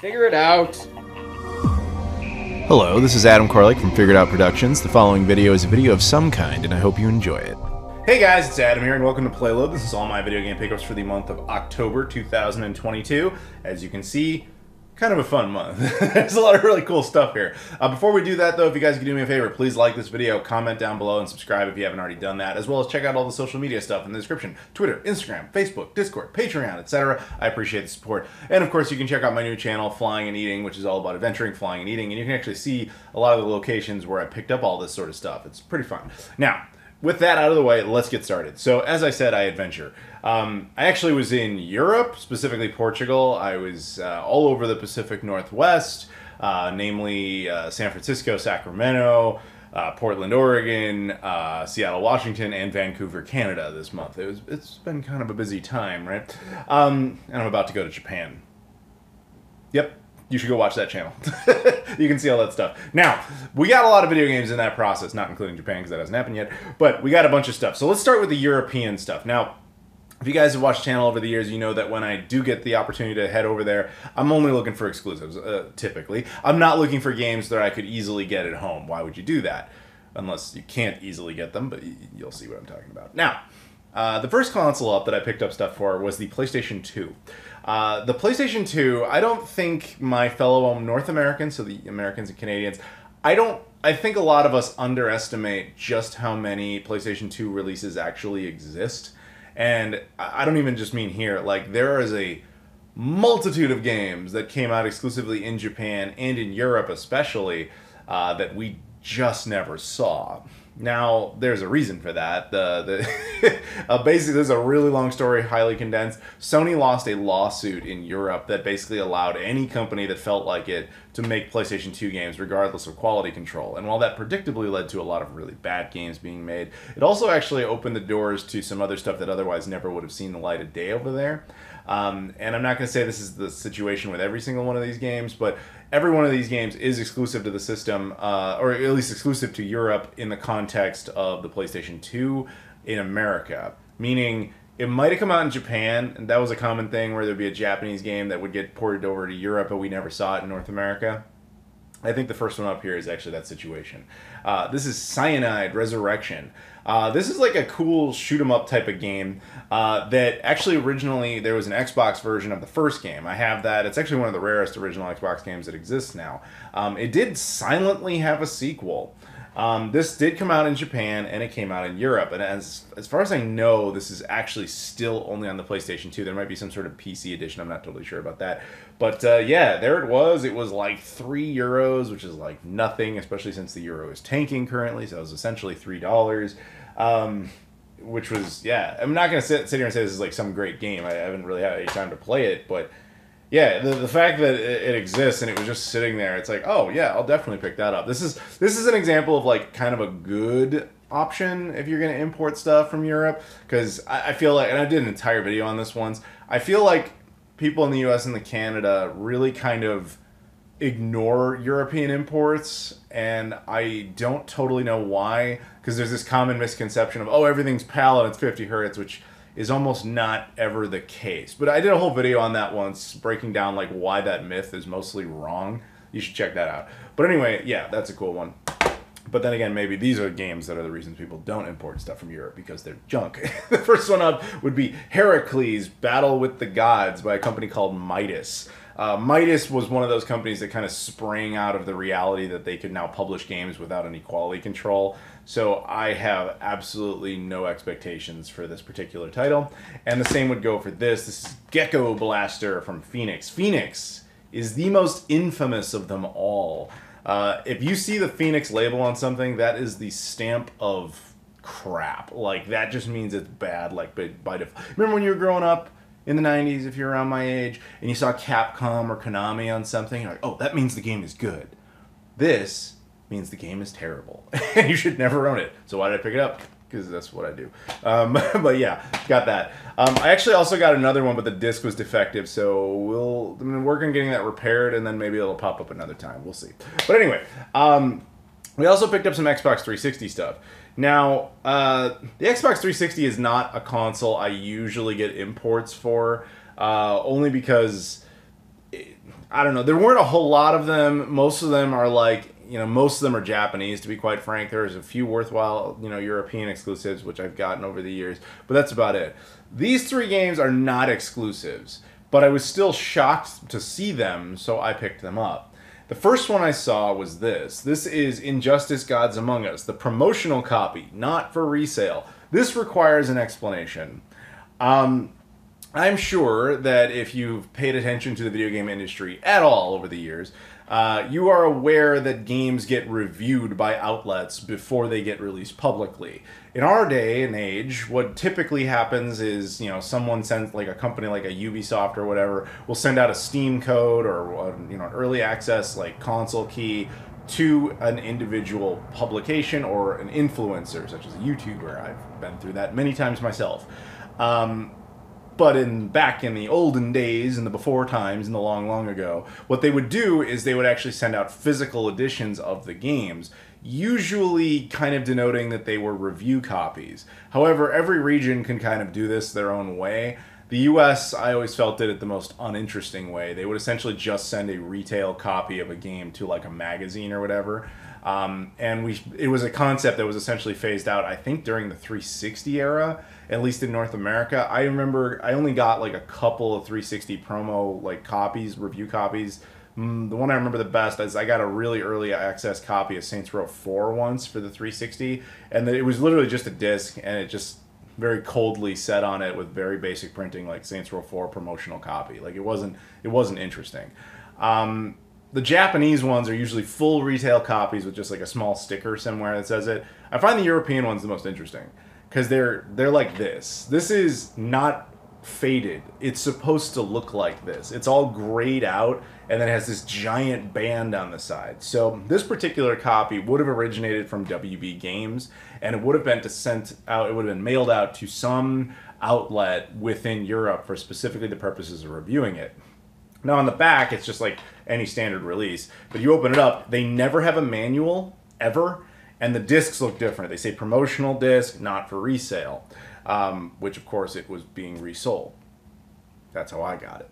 Figure it out. Hello, this is Adam Koralik from Figured Out Productions. The following video is a video of some kind, and I hope you enjoy it. Hey guys, it's Adam here, and welcome to PlayLoad. This is all my video game pickups for the month of October 2022. As you can see, kind of a fun month. There's a lot of really cool stuff here. Before we do that though, if you guys could do me a favor, please like this video, comment down below, and subscribe if you haven't already done that, as well as check out all the social media stuff in the description. Twitter, Instagram, Facebook, Discord, Patreon, etc. I appreciate the support. And of course, you can check out my new channel, Flying and Eating, which is all about adventuring, flying, and eating, and you can actually see a lot of the locations where I picked up all this sort of stuff. It's pretty fun. Now, with that out of the way, let's get started. So, as I said, I adventure. I actually was in Europe, specifically Portugal. I was all over the Pacific Northwest, namely San Francisco, Sacramento, Portland, Oregon, Seattle, Washington, and Vancouver, Canada this month. It's been kind of a busy time, right? And I'm about to go to Japan. Yep. You should go watch that channel. You can see all that stuff. Now, we got a lot of video games in that process, not including Japan because that hasn't happened yet, but we got a bunch of stuff. So let's start with the European stuff. Now, if you guys have watched the channel over the years, you know that when I do get the opportunity to head over there, I'm only looking for exclusives, typically. I'm not looking for games that I could easily get at home. Why would you do that? Unless you can't easily get them, but you'll see what I'm talking about. Now, the first console up that I picked up stuff for was the PlayStation 2. The PlayStation 2, I don't think my fellow North Americans, so the Americans and Canadians, I think a lot of us underestimate just how many PlayStation 2 releases actually exist. And I don't even just mean here, like there is a multitude of games that came out exclusively in Japan and in Europe especially that we just never saw. Now, there's a reason for that. Basically, there's a really long story, highly condensed. Sony lost a lawsuit in Europe that basically allowed any company that felt like it to make PlayStation 2 games regardless of quality control. And while that predictably led to a lot of really bad games being made, it also actually opened the doors to some other stuff that otherwise never would have seen the light of day over there. And I'm not going to say this is the situation with every single one of these games, but every one of these games is exclusive to the system, or at least exclusive to Europe in the context of the PlayStation 2 in America. Meaning, it might have come out in Japan, and that was a common thing where there'd be a Japanese game that would get ported over to Europe, but we never saw it in North America. I think the first one up here is actually that situation. This is Cyanide Resurrection. This is like a cool shoot-'em-up type of game that actually originally there was an Xbox version of the first game. I have that. It's actually one of the rarest original Xbox games that exists now. It did silently have a sequel. This did come out in Japan and it came out in Europe, and as far as I know, this is actually still only on the PlayStation 2. There might be some sort of PC edition, I'm not totally sure about that. But yeah, there it was. It was like €3, which is like nothing, especially since the euro is tanking currently, so it was essentially $3. Which was, yeah, I'm not going to sit here and say this is like some great game. I haven't really had any time to play it, but yeah, the fact that it exists and it was just sitting there, it's like, oh yeah, I'll definitely pick that up. This is an example of like kind of a good option if you're going to import stuff from Europe, because I feel like, and I did an entire video on this once, I feel like people in the US and the Canada really kind of ignore European imports, and I don't totally know why, because there's this common misconception of, oh, everything's PAL and it's 50 hertz, which is almost not ever the case. But I did a whole video on that once, breaking down like why that myth is mostly wrong. You should check that out. But anyway, yeah, that's a cool one. But then again, maybe these are games that are the reasons people don't import stuff from Europe, because they're junk. The first one up would be Heracles Battle with the Gods by a company called Midas. Midas was one of those companies that kind of sprang out of the reality that they could now publish games without any quality control. So I have absolutely no expectations for this particular title. And the same would go for this. This is Gecko Blaster from Phoenix. Phoenix is the most infamous of them all. If you see the Phoenix label on something, that is the stamp of crap. Like, that just means it's bad. Like, by default. Remember when you were growing up in the 90s, if you're around my age, and you saw Capcom or Konami on something, you're like, oh, that means the game is good. This means the game is terrible. You should never own it. So why did I pick it up? Because that's what I do. But yeah, got that. I actually also got another one, but the disc was defective, so I'm gonna work on getting that repaired, and then maybe it'll pop up another time. We'll see. But anyway, we also picked up some Xbox 360 stuff. Now, the Xbox 360 is not a console I usually get imports for, only because I don't know. There weren't a whole lot of them. Most of them are like, most of them are Japanese, to be quite frank. There's a few worthwhile, European exclusives, which I've gotten over the years, but that's about it. These 3 games are not exclusives, but I was still shocked to see them, so I picked them up. The first one I saw was this. This is Injustice Gods Among Us, the promotional copy, not for resale. This requires an explanation. I'm sure that if you've paid attention to the video game industry at all over the years, you are aware that games get reviewed by outlets before they get released publicly. In our day and age, what typically happens is, someone sends, like a company like a Ubisoft or whatever, will send out a Steam code or, an early access, like, console key to an individual publication or an influencer, such as a YouTuber. I've been through that many times myself. But back in the olden days, in the before times, in the long, long ago, what they would do is they would actually send out physical editions of the games, usually kind of denoting that they were review copies. However, every region can kind of do this their own way. The US, I always felt, did it the most uninteresting way. They would essentially just send a retail copy of a game to like a magazine or whatever. It was a concept that was essentially phased out, I think, during the 360 era, at least in North America. I remember I only got like a couple of 360 promo like copies, review copies. The one I remember the best is I got a really early access copy of Saints Row 4 once for the 360, and it was literally just a disc, and it just very coldly said on it with very basic printing, like Saints Row 4 promotional copy. Like it wasn't interesting. The Japanese ones are usually full retail copies with just like a small sticker somewhere that says it. I find the European ones the most interesting because they're like this. This is not faded. It's supposed to look like this. It's all grayed out and then it has this giant band on the side. So this particular copy would have originated from WB Games, and it would have been it would have been mailed out to some outlet within Europe for specifically the purposes of reviewing it. Now on the back, it's just like any standard release, but you open it up, they never have a manual, ever, and the discs look different. They say promotional disc, not for resale, which of course it was being resold. That's how I got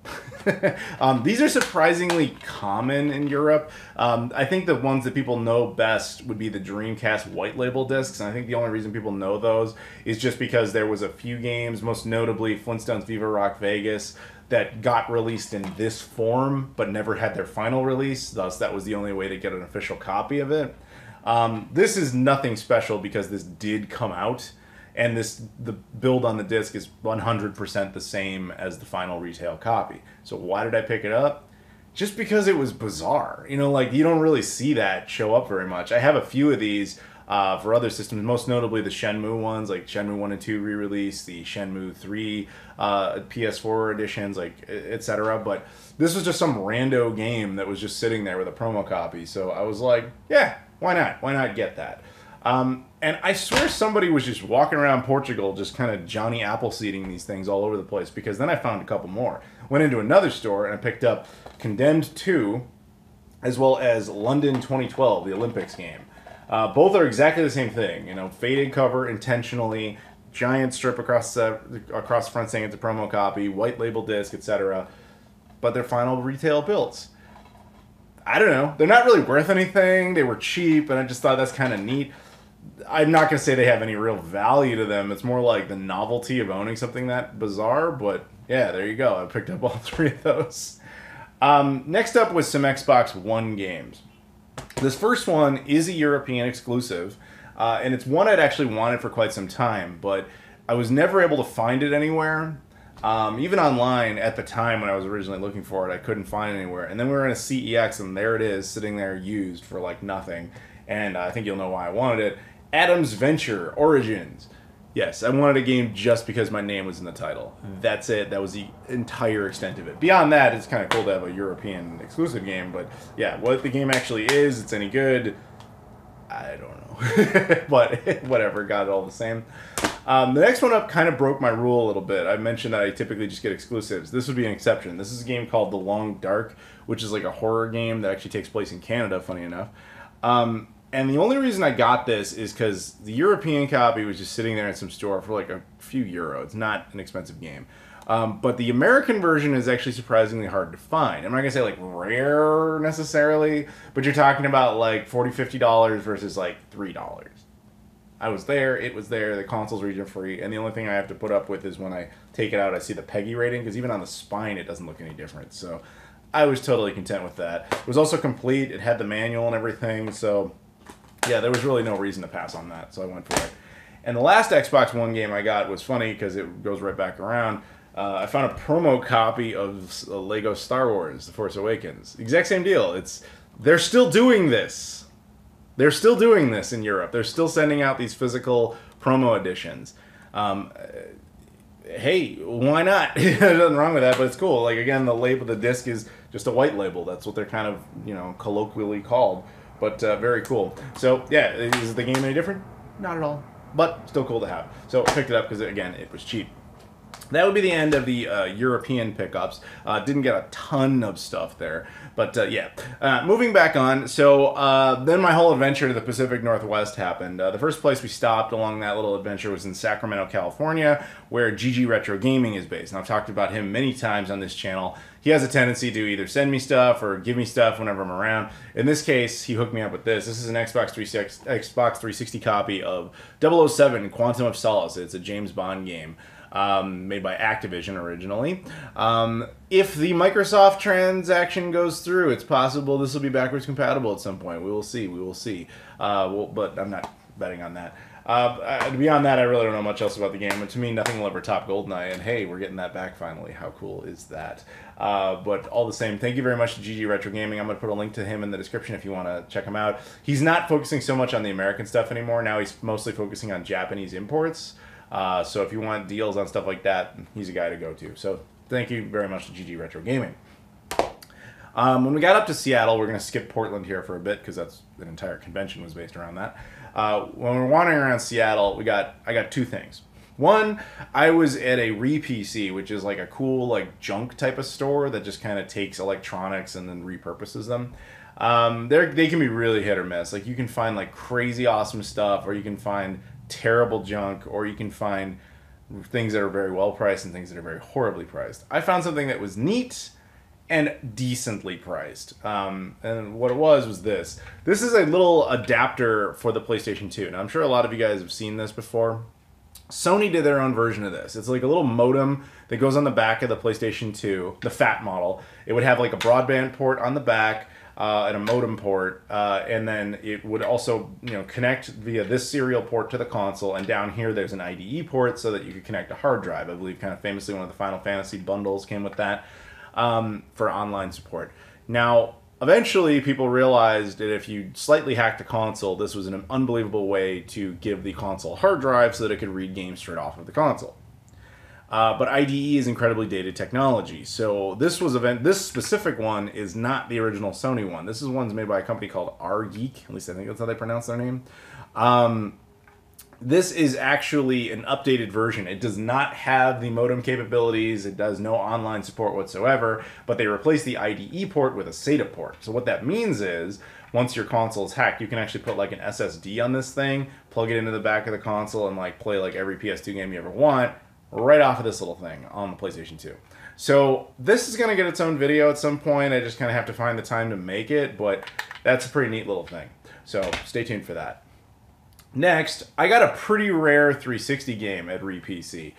it. These are surprisingly common in Europe. I think the ones that people know best would be the Dreamcast white label discs, and I think the only reason people know those is just because there was a few games, most notably Flintstones Viva Rock Vegas, that got released in this form but never had their final release. Thus, that was the only way to get an official copy of it. This is nothing special because this did come out, and the build on the disc is 100% the same as the final retail copy. So why did I pick it up? Just because it was bizarre. You don't really see that show up very much. I have a few of these for other systems, most notably the Shenmue ones, like Shenmue 1 and 2 re-release, the Shenmue 3 PS4 editions, like etc. But this was just some rando game that was just sitting there with a promo copy. So I was like, yeah, why not? Why not get that? And I swear somebody was just walking around Portugal just kind of Johnny Appleseeding these things all over the place, because then I found a couple more. Went into another store and I picked up Condemned 2 as well as London 2012, the Olympics game. Both are exactly the same thing, faded cover intentionally, giant strip across the front saying it's a promo copy, white label disc, etc. But they're final retail builds. I don't know. They're not really worth anything. They were cheap, and I just thought that's kind of neat. I'm not going to say they have any real value to them. It's more like the novelty of owning something that bizarre, but yeah, there you go. I picked up all 3 of those. Next up was some Xbox One games. This first one is a European exclusive, and it's one I'd actually wanted for quite some time, but I was never able to find it anywhere. Even online at the time when I was originally looking for it, I couldn't find it anywhere. And then we were in a CEX, and there it is, sitting there used for like nothing. And I think you'll know why I wanted it. Adam's Venture Origins. Yes, I wanted a game just because my name was in the title. That's it. That was the entire extent of it. Beyond that, it's kind of cool to have a European exclusive game, but yeah, what the game actually is, it's any good, I don't know. But whatever, got it all the same. The next one up kind of broke my rule a little bit. I mentioned that I typically just get exclusives. This would be an exception. This is a game called The Long Dark, which is like a horror game that actually takes place in Canada, funny enough. And the only reason I got this is because the European copy was just sitting there in some store for like a few euros. It's not an expensive game. But the American version is actually surprisingly hard to find. I'm not gonna say like rare necessarily, but you're talking about like $40, $50 versus like $3. I was there, it was there, the console's region free, and the only thing I have to put up with is when I take it out, I see the PEGI rating, because even on the spine, it doesn't look any different. So I was totally content with that. It was also complete, it had the manual and everything, so yeah, there was really no reason to pass on that, so I went for it. And the last Xbox One game I got was funny, because it goes right back around. I found a promo copy of Lego Star Wars: The Force Awakens. Exact same deal. They're still doing this. They're still doing this in Europe. They're still sending out these physical promo editions. Hey, why not? There's nothing wrong with that, but it's cool. Like, again, the label, the disc is just a white label. That's what they're kind of, colloquially called. But very cool. So, yeah, is the game any different? Not at all. But still cool to have. So I picked it up because, again, it was cheap. That would be the end of the European pickups. Didn't get a ton of stuff there. But yeah, moving back on. So then my whole adventure to the Pacific Northwest happened. The first place we stopped along that little adventure was in Sacramento, California, where GG Retro Gaming is based. And I've talked about him many times on this channel. He has a tendency to either send me stuff or give me stuff whenever I'm around. In this case, he hooked me up with this. This is an Xbox 360 copy of 007 Quantum of Solace. It's a James Bond game. Made by Activision originally. If the Microsoft transaction goes through, it's possible this will be backwards compatible at some point. We will see. We will see. But I'm not betting on that. Beyond that, I really don't know much else about the game. But to me, nothing will ever top GoldenEye. And hey, we're getting that back finally. How cool is that? But all the same, thank you very much to GG Retro Gaming. I'm going to put a link to him in the description if you want to check him out. He's not focusing so much on the American stuff anymore. Now he's mostly focusing on Japanese imports. So if you want deals on stuff like that, he's a guy to go to. So thank you very much to GG Retro Gaming. When we got up to Seattle, we're going to skip Portland here for a bit because that's an entire convention was based around that. When we're wandering around Seattle, I got two things. One, I was at a RePC, which is like a cool like junk type of store that just kind of takes electronics and then repurposes them. They can be really hit or miss. Like you can find like crazy awesome stuff, or you can find terrible junk, or you can find things that are very well priced and things that are very horribly priced. I found something that was neat and decently priced. And what it was this. This is a little adapter for the PlayStation 2. Now I'm sure a lot of you guys have seen this before. Sony did their own version of this. It's like a little modem that goes on the back of the PlayStation 2, the fat model. It would have like a broadband port on the back, and a modem port, and then it would also connect via this serial port to the console, and down here there's an IDE port so that you could connect a hard drive. I believe kind of famously one of the Final Fantasy bundles came with that for online support. Now eventually people realized that if you slightly hacked the console, this was an unbelievable way to give the console a hard drive so that it could read games straight off of the console. But IDE is incredibly dated technology, so this specific one is not the original Sony one. This is one's made by a company called R-Geek, at least I think that's how they pronounce their name. This is actually an updated version. It does not have the modem capabilities, it does no online support whatsoever, but they replaced the IDE port with a SATA port. So what that means is, once your console is hacked, you can actually put like an SSD on this thing, plug it into the back of the console, and like play like every PS2 game you ever want, right off of this little thing on the PlayStation 2. So this is going to get its own video at some point. I just kind of have to find the time to make it, but that's a pretty neat little thing. So stay tuned for that. Next, I got a pretty rare 360 game at RePC.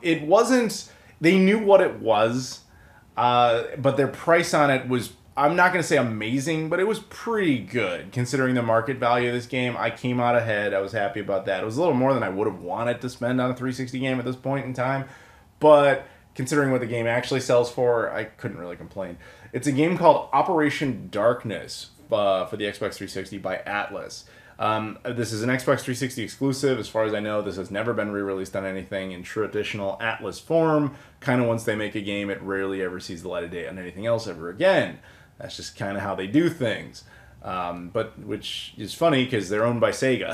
It wasn't, they knew what it was, but their price on it was, I'm not going to say amazing, but it was pretty good considering the market value of this game. I came out ahead. I was happy about that. It was a little more than I would have wanted to spend on a 360 game at this point in time, but considering what the game actually sells for, I couldn't really complain. It's a game called Operation Darkness for the Xbox 360 by Atlas. This is an Xbox 360 exclusive. As far as I know, this has never been re-released on anything in traditional Atlas form. Kind of once they make a game, it rarely ever sees the light of day on anything else ever again. That's just kind of how they do things. But which is funny because they're owned by Sega.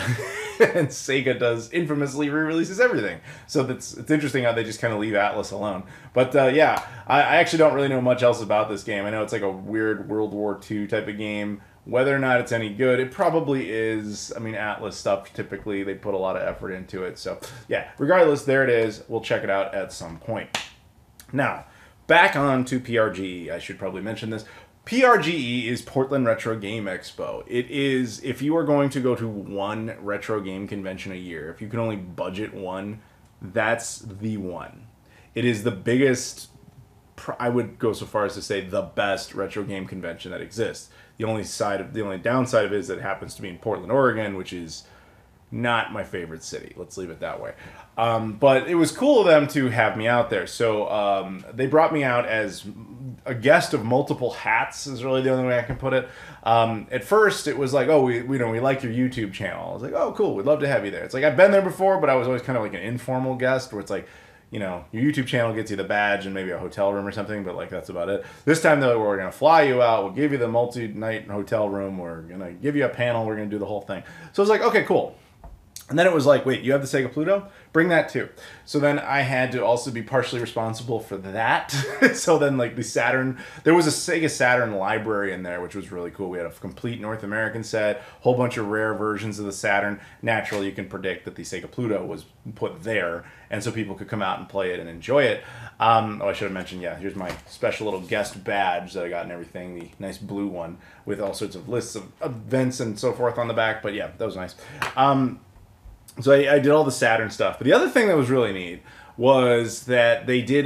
And Sega does infamously re-releases everything. So it's interesting how they just kind of leave Atlas alone. But yeah, I actually don't really know much else about this game. I know it's like a weird World War II type of game. Whether or not it's any good, it probably is. I mean, Atlas stuff, typically, they put a lot of effort into it. So, yeah, regardless, there it is. We'll check it out at some point. Now, back on to PRGE. I should probably mention this. PRGE is Portland Retro Game Expo. It is, if you are going to go to one retro game convention a year, if you can only budget one, that's the one. It is the biggest, I would go so far as to say the best retro game convention that exists. The only downside of it is that it happens to be in Portland, Oregon, which is not my favorite city. Let's leave it that way. But it was cool of them to have me out there. So they brought me out as a guest of multiple hats is really the only way I can put it. At first, it was like, oh, we like your YouTube channel. I was like, oh, cool, we'd love to have you there. It's like, I've been there before, but I was always kind of like an informal guest where it's like, you know, your YouTube channel gets you the badge and maybe a hotel room or something, but like that's about it. This time though, we're gonna fly you out. We'll give you the multi-night hotel room. We're gonna give you a panel. We're gonna do the whole thing. So I was like, okay, cool. And then it was like, wait, you have the Sega Pluto? Bring that too. So then I had to also be partially responsible for that. So then like the Saturn, there was a Sega Saturn library in there, which was really cool. We had a complete North American set, whole bunch of rare versions of the Saturn. Naturally, you can predict that the Sega Pluto was put there, and so people could come out and play it and enjoy it. Oh, I should have mentioned, yeah, here's my special little guest badge that I got and everything, the nice blue one with all sorts of lists of events and so forth on the back. But yeah, that was nice. So I did all the Saturn stuff. But the other thing that was really neat was that they did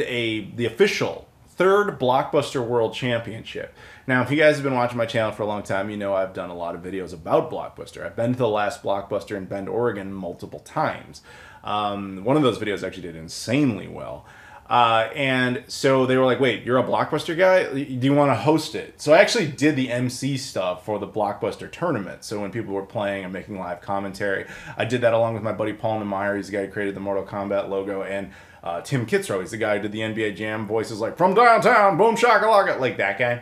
the official third Blockbuster World Championship. Now, if you guys have been watching my channel for a long time, you know I've done a lot of videos about Blockbuster. I've been to the last Blockbuster in Bend, Oregon multiple times. One of those videos actually did insanely well. And so they were like, wait, you're a Blockbuster guy? Do you want to host it? So I actually did the MC stuff for the Blockbuster tournament. So when people were playing and making live commentary, I did that along with my buddy Paul Nemeyer. He's the guy who created the Mortal Kombat logo. And Tim Kitzrow, he's the guy who did the NBA Jam voices like, from downtown, boom shakalaka, like that guy.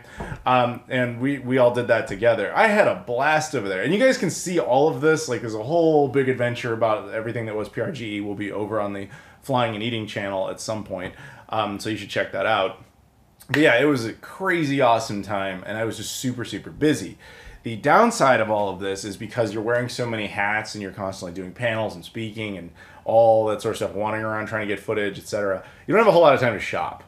And we all did that together. I had a blast over there. And you guys can see all of this. Like there's a whole big adventure about everything that was PRGE will be over on the Flying and Eating channel at some point, so you should check that out. But yeah, it was a crazy awesome time, and I was just super busy. The downside of all of this is because you're wearing so many hats and you're constantly doing panels and speaking and all that sort of stuff, wandering around trying to get footage, etc. You don't have a whole lot of time to shop,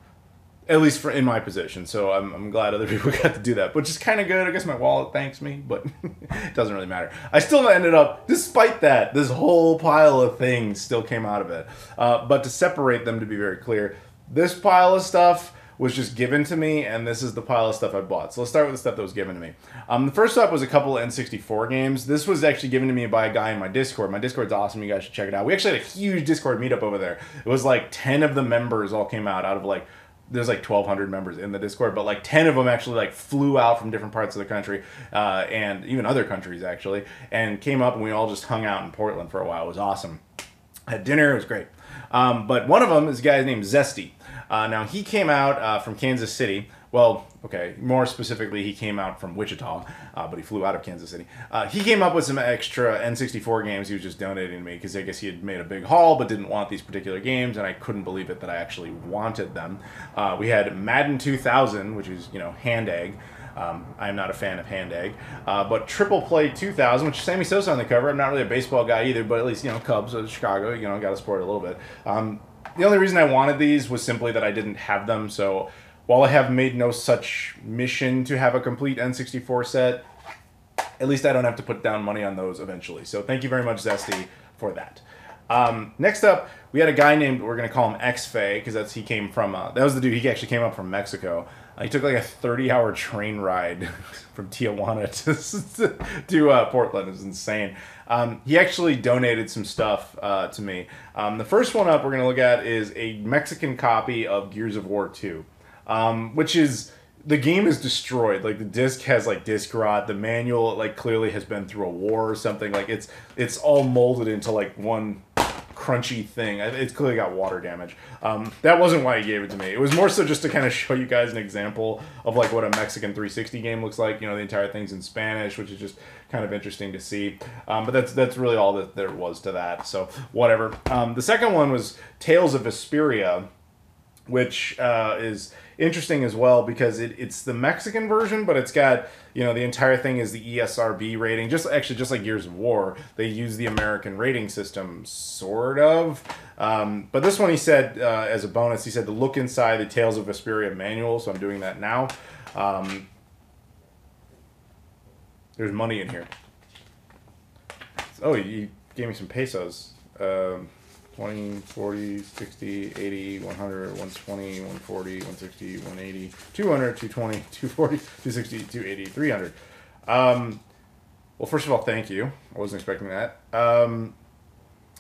at least in my position. So I'm glad other people got to do that, which is kind of good. I guess my wallet thanks me, but it doesn't really matter. I still ended up, despite that, this whole pile of things still came out of it. But to separate them, to be very clear, this pile of stuff was just given to me, and this is the pile of stuff I bought. So let's start with the stuff that was given to me. The first up was a couple of N64 games. This was actually given to me by a guy in my Discord. My Discord's awesome. You guys should check it out. We actually had a huge Discord meetup over there. It was like 10 of the members all came out of like, there's like 1,200 members in the Discord, but like 10 of them actually like flew out from different parts of the country, and even other countries actually, and came up and we all just hung out in Portland for a while. It was awesome. Had dinner, it was great. But one of them is a guy named Zesty. Now he came out from Kansas City. Well, okay, more specifically, he came out from Wichita, but he flew out of Kansas City. He came up with some extra N64 games he was just donating to me because I guess he had made a big haul but didn't want these particular games, and I couldn't believe it that I actually wanted them. We had Madden 2000, which is, you know, Hand Egg. I'm not a fan of Hand Egg, but Triple Play 2000, which is Sammy Sosa on the cover. I'm not really a baseball guy either, but at least, you know, Cubs, Chicago, you know, got to support it a little bit. The only reason I wanted these was simply that I didn't have them, so while I have made no such mission to have a complete N64 set, at least I don't have to put down money on those eventually. So thank you very much, Zesty, for that. Next up, we had a guy named, we're going to call him X-Fay, because he came from, that was the dude, he actually came up from Mexico. He took like a 30-hour train ride from Tijuana to Portland. It was insane. He actually donated some stuff to me. The first one up we're going to look at is a Mexican copy of Gears of War 2. Which is, the game is destroyed. Like the disc has like disc rot. The manual like clearly has been through a war or something. Like it's all molded into like one crunchy thing. It's clearly got water damage. That wasn't why he gave it to me. It was more so just to kind of show you guys an example of like what a Mexican 360 game looks like. You know, the entire thing's in Spanish, which is just kind of interesting to see. But that's really all that there was to that. So whatever. The second one was Tales of Vesperia. which is interesting as well because it's the Mexican version, but it's got, you know, the entire thing is the ESRB rating. Just like Gears of War, they use the American rating system, sort of. But this one, he said, as a bonus, he said to look inside the Tales of Vesperia manual, so I'm doing that now. There's money in here. Oh, you gave me some pesos. 20, 40, 60, 80, 100, 120, 140, 160, 180, 200, 220, 240, 260, 280, 300. Well, first of all, thank you. I wasn't expecting that.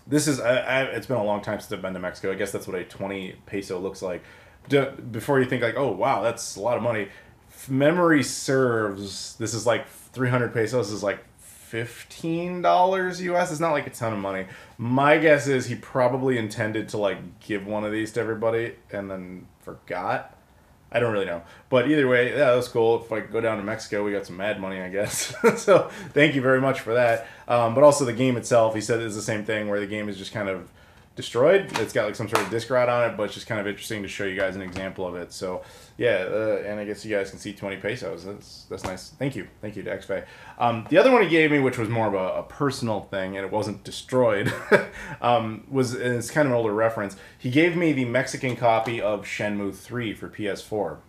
This is, it's been a long time since I've been to Mexico. I guess that's what a 20 peso looks like. Before you think like, oh, wow, that's a lot of money. If memory serves, this is like 300 pesos is like $15 US. It's not like a ton of money. My guess is he probably intended to like give one of these to everybody and then forgot. I don't really know. But either way, yeah, that's cool. If I go down to Mexico, we got some mad money, I guess. So thank you very much for that. But also the game itself, he said is the same thing where the game is just kind of destroyed. It's got like some sort of disc rot on it, but it's just kind of interesting to show you guys an example of it. So yeah, and I guess you guys can see 20 pesos. That's nice. Thank you to XFay. The other one he gave me, which was more of a personal thing, and it wasn't destroyed, it's kind of an older reference. He gave me the Mexican copy of Shenmue 3 for PS4.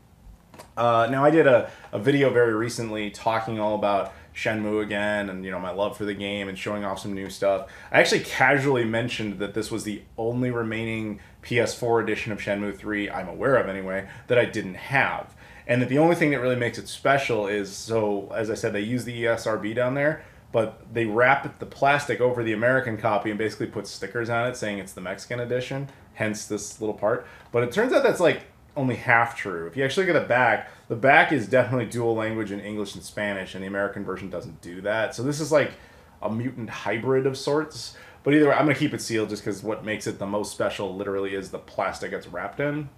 Now I did a video very recently talking all about Shenmue again and, you know, my love for the game and showing off some new stuff. I actually casually mentioned that this was the only remaining PS4 edition of Shenmue 3 I'm aware of anyway that I didn't have, and that the only thing that really makes it special is, so as I said, they use the ESRB down there, but they wrap the plastic over the American copy and basically put stickers on it saying it's the Mexican edition, hence this little part. But it turns out that's like only half true. If you actually look at the back is definitely dual language in English and Spanish, and the American version doesn't do that. So this is like a mutant hybrid of sorts. But either way, I'm going to keep it sealed just because what makes it the most special literally is the plastic it's wrapped in.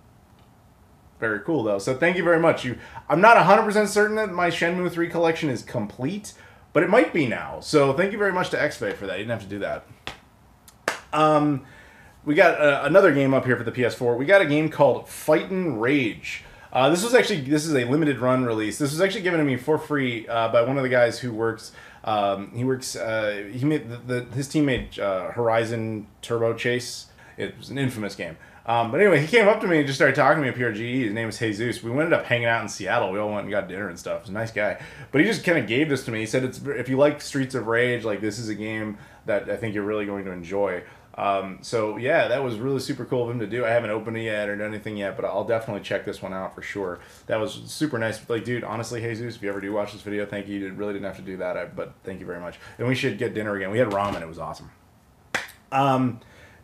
Very cool, though. So thank you very much. I'm not 100% certain that my Shenmue 3 collection is complete, but it might be now. So thank you very much to XFay for that. You didn't have to do that. We got another game up here for the PS4. We got a game called Fightin' Rage. This is a limited run release. This was actually given to me for free by one of the guys who works. His team made Horizon Turbo Chase. It was an infamous game. But anyway, he came up to me and just started talking to me at PRGE. His name was Jesus. We ended up hanging out in Seattle. We all went and got dinner and stuff. He was a nice guy. But he just kind of gave this to me. He said, if you like Streets of Rage, like this is a game that I think you're really going to enjoy. So yeah, that was really super cool of him to do. I haven't opened it yet or done anything yet, but I'll definitely check this one out for sure. That was super nice. Like, dude, honestly, Jesus, if you ever do watch this video, thank you. You really didn't have to do that, but thank you very much. And we should get dinner again. We had ramen. It was awesome.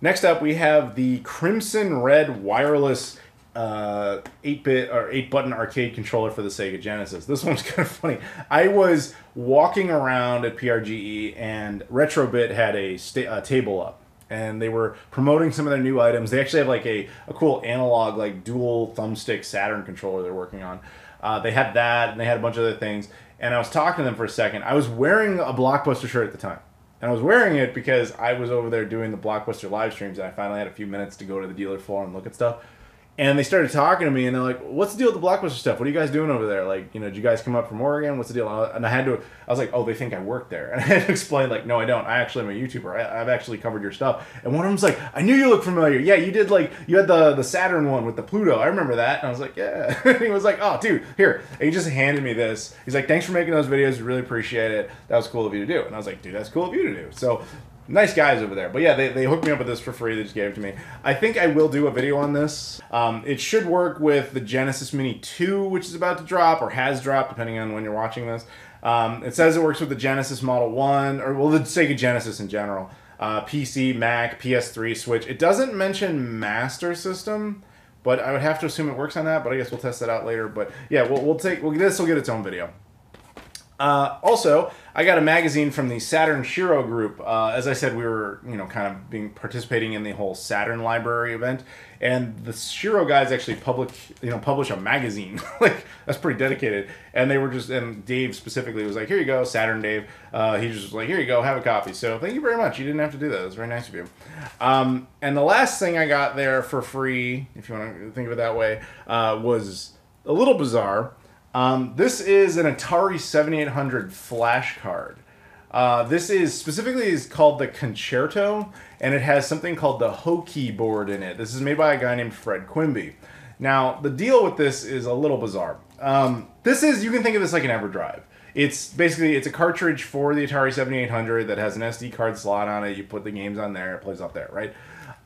Next up, we have the Crimson Red wireless 8-bit or 8-button arcade controller for the Sega Genesis. This one's kind of funny. I was walking around at PRGE and Retrobit had a table up, and they were promoting some of their new items. They actually have like a cool analog, like dual thumbstick Saturn controller they're working on. They had that, and they had a bunch of other things. And I was talking to them for a second. I was wearing a Blockbuster shirt at the time. And I was wearing it because I was over there doing the Blockbuster live streams, and I finally had a few minutes to go to the dealer floor and look at stuff. And they started talking to me, and they're like, what's the deal with the Blockbuster stuff? What are you guys doing over there? Like, you know, did you guys come up from Oregon? What's the deal? And I was like, oh, they think I work there. And I had to explain, like, no, I don't. I actually am a YouTuber. I've actually covered your stuff. And one of them's like, I knew you looked familiar. Yeah, you did, like, you had the Saturn one with the Pluto. I remember that. And I was like, yeah. And he was like, oh, dude, here. And he just handed me this. He's like, thanks for making those videos. We really appreciate it. That was cool of you to do. And I was like, dude, that's cool of you to do. So nice guys over there. But yeah, they hooked me up with this for free. They just gave it to me. I think I will do a video on this. It should work with the Genesis Mini 2, which is about to drop, or has dropped, depending on when you're watching this. It says it works with the Genesis Model 1, or well, the Sega Genesis in general. PC, Mac, PS3, Switch. It doesn't mention Master System, but I would have to assume it works on that, but I guess we'll test that out later. But yeah, this will get its own video. Also, I got a magazine from the Saturn Shiro group. As I said, we were, kind of participating in the whole Saturn library event, and the Shiro guys actually publish a magazine. Like, that's pretty dedicated. And they were and Dave specifically was like, "Here you go, Saturn Dave." He just was like, "Here you go, have a copy." So thank you very much. You didn't have to do that. It was very nice of you. And the last thing I got there for free, if you want to think of it that way, was a little bizarre. This is an Atari 7800 flash card. This is called the Concerto, and it has something called the Hockey board in it. This is made by a guy named Fred Quimby. Now, the deal with this is a little bizarre. You can think of this like an EverDrive. It's a cartridge for the Atari 7800 that has an SD card slot on it. You put the games on there, it plays off there, right?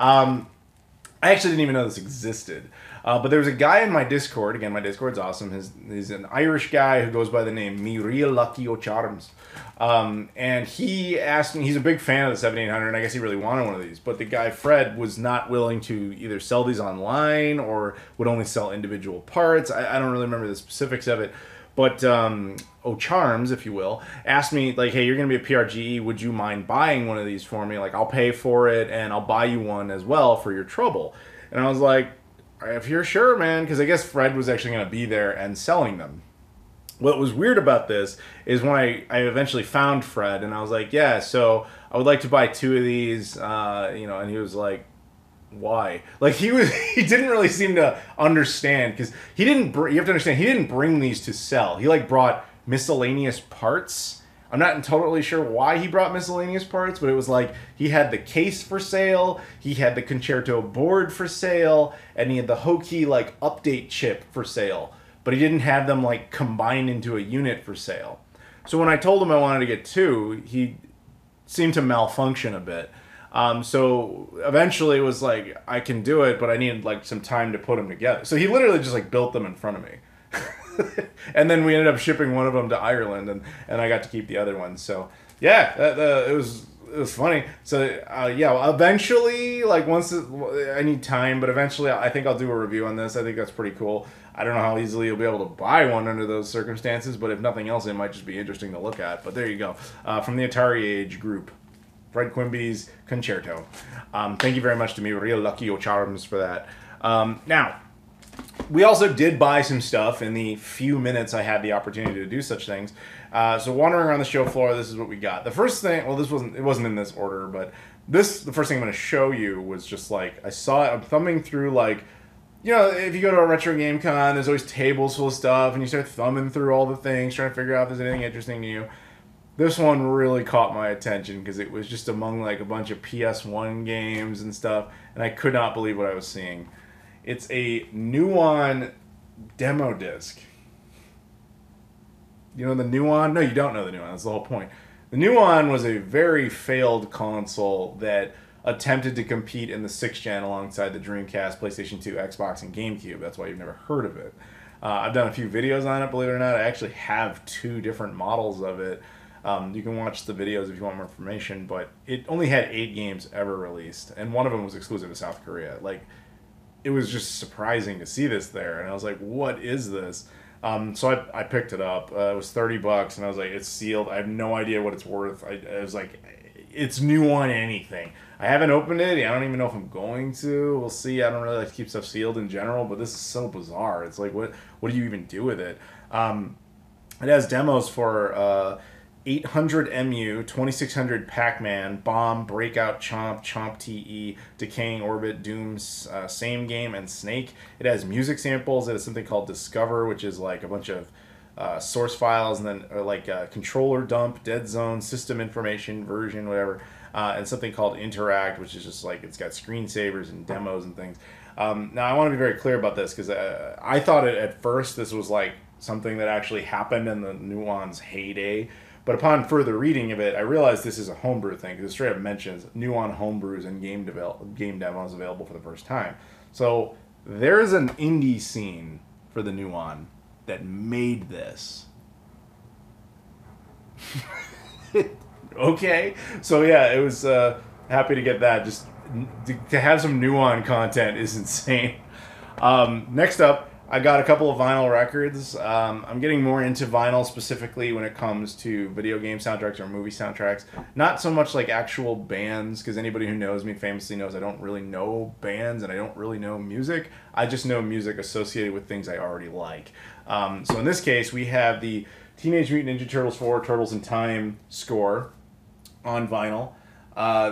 I actually didn't even know this existed. But there was a guy in my Discord. Again, my Discord's awesome. He's an Irish guy who goes by the name Me Real Lucky O'Charms. And he asked me, he's a big fan of the 7800, and I guess he really wanted one of these. But the guy, Fred, was not willing to either sell these online or would only sell individual parts. I don't really remember the specifics of it. But O'Charms, if you will, asked me, like, "Hey, you're going to be a PRGE. Would you mind buying one of these for me? Like, I'll pay for it, and I'll buy you one as well for your trouble." And I was like, "If you're sure, man," because I guess Fred was actually going to be there and selling them. What was weird about this is when I eventually found Fred, and I was like, "Yeah, so I would like to buy 2 of these," and he was like, "Why?" Like, he didn't really seem to understand, because you have to understand, he didn't bring these to sell. He brought miscellaneous parts. I'm not totally sure why he brought miscellaneous parts, but it was like he had the case for sale, he had the Concerto board for sale, and he had the Hockey update chip for sale. But he didn't have them combined into a unit for sale. So when I told him I wanted to get 2, he seemed to malfunction a bit. So eventually it was like, I can do it, but I needed some time to put them together. So he literally just built them in front of me. And then we ended up shipping one of them to Ireland, and I got to keep the other one. So yeah, it was funny. So eventually, I need time, but eventually I think I'll do a review on this. I think that's pretty cool. I don't know how easily you'll be able to buy one under those circumstances, but if nothing else, it might just be interesting to look at. But there you go. From the Atari Age group, Fred Quimby's Concerto. Thank you very much to Me Real Lucky O'Charms for that. Now, we also did buy some stuff in the few minutes I had the opportunity to do such things. So wandering around the show floor, this is what we got. The first thing, well, it wasn't in this order, but the first thing I'm going to show you was just I saw it, I'm thumbing through if you go to a retro game con, there's always tables full of stuff, and you start thumbing through all the things, trying to figure out if there's anything interesting to you. This one really caught my attention because it was just among a bunch of PS1 games and stuff, and I could not believe what I was seeing. It's a Nuon demo disc. You know the Nuon? No, you don't know the Nuon. That's the whole point. The Nuon was a very failed console that attempted to compete in the 6th gen alongside the Dreamcast, PlayStation 2, Xbox, and GameCube. That's why you've never heard of it. I've done a few videos on it, believe it or not. I actually have 2 different models of it. You can watch the videos if you want more information, but it only had 8 games ever released, and one of them was exclusive to South Korea. It was just surprising to see this there, and I was like, what is this? So I picked it up. It was $30, and I was like, it's sealed. I have no idea what it's worth. I was like, it's new on anything. I haven't opened it. I don't even know if I'm going to. We'll see. I don't really like to keep stuff sealed in general, but this is so bizarre. It's like, what do you even do with it? It has demos for 800MU, 2600 Pac-Man, Bomb, Breakout, Chomp, Chomp TE, Decaying Orbit, Doom's Same Game, and Snake. It has music samples. It has something called Discover, which is a bunch of source files, and then controller dump, dead zone, system information, version, whatever, and something called Interact, which is just it's got screensavers and demos and things. Now, I want to be very clear about this because I thought at first this was something that actually happened in the Nuon's heyday. But upon further reading of it, I realized this is a homebrew thing, because it straight up mentions Nuon homebrews and game demos available for the first time. So there is an indie scene for the Nuon that made this. Okay, so yeah, it was happy to get that. Just to have some Nuon content is insane. Next up, I got a couple of vinyl records. I'm getting more into vinyl specifically when it comes to video game soundtracks or movie soundtracks. Not so much like actual bands, because anybody who knows me famously knows I don't really know bands and I don't really know music. I just know music associated with things I already like. So in this case, we have the Teenage Mutant Ninja Turtles 4 Turtles in Time score on vinyl.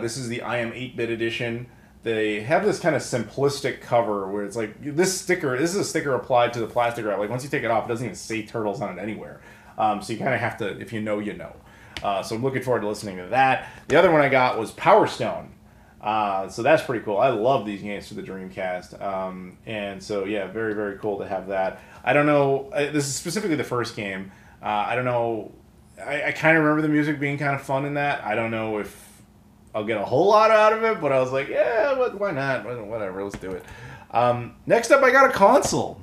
This is the I Am 8-bit edition. They have this kind of simplistic cover where it's like this is a sticker applied to the plastic wrap. Like once you take it off, it doesn't even say Turtles on it anywhere. So you kind of have to, if you know, you know. So I'm looking forward to listening to that. The other one I got was Power Stone. So that's pretty cool. I love these games for the Dreamcast. And so yeah, very, very cool to have that. I don't know, this is specifically the first game. I don't know, I kind of remember the music being kind of fun in that. I don't know if I'll get a whole lot out of it, but I was like, yeah, why not? Whatever, let's do it. Next up, I got a console.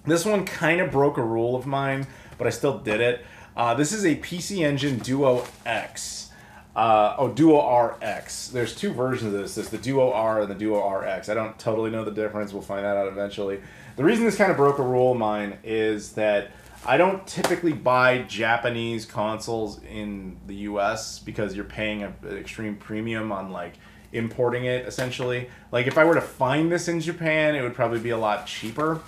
This one kind of broke a rule of mine, but I still did it. This is a PC Engine Duo X. Duo RX. There's two versions of this. There's the Duo R and the Duo RX. I don't totally know the difference. We'll find that out eventually. The reason this kind of broke a rule of mine is that I don't typically buy Japanese consoles in the US because you're paying an extreme premium on like importing it essentially. Like if I were to find this in Japan, it would probably be a lot cheaper.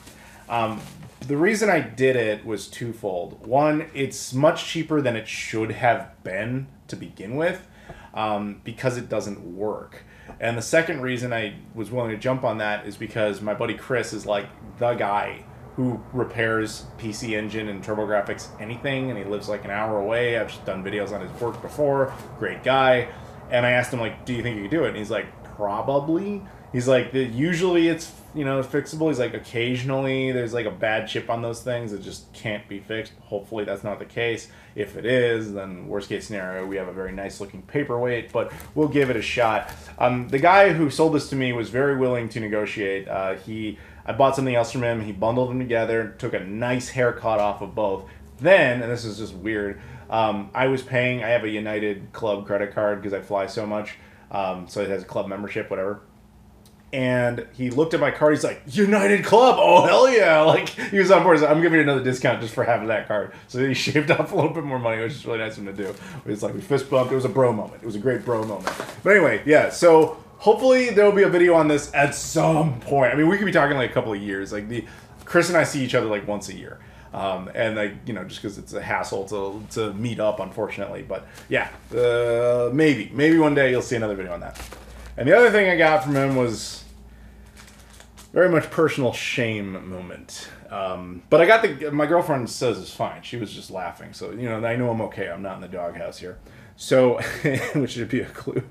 The reason I did it was twofold. One, it's much cheaper than it should have been to begin with because it doesn't work. And the second reason I was willing to jump on that is because my buddy Chris is like the guy who repairs PC Engine and TurboGrafx anything, and he lives like an hour away. I've just done videos on his work before. Great guy. And I asked him, like, do you think you could do it? And he's like, probably. He's like, usually it's, you know, fixable. He's like, occasionally there's like a bad chip on those things that just can't be fixed. Hopefully that's not the case. If it is, then worst case scenario, we have a very nice looking paperweight, but we'll give it a shot. The guy who sold this to me was very willing to negotiate. I bought something else from him. He bundled them together, took a nice haircut off of both. Then, and this is just weird, I have a United Club credit card because I fly so much. So it has a club membership, whatever. And he looked at my card. He's like, United Club. Oh, hell yeah. Like, he was on board. He's like, I'm giving you another discount just for having that card. So he shaved off a little bit more money, which is really nice of him to do. It's like we fist bumped. It was a bro moment. It was a great bro moment. But anyway, yeah. So hopefully there will be a video on this at some point. I mean, we could be talking like a couple of years. Like Chris and I see each other like once a year. And like, you know, just because it's a hassle to meet up, unfortunately. But yeah, maybe one day you'll see another video on that. And the other thing I got from him was very much personal shame moment. But I got my girlfriend says it's fine. She was just laughing. So, you know, I know I'm okay. I'm not in the doghouse here. So, which should be a clue.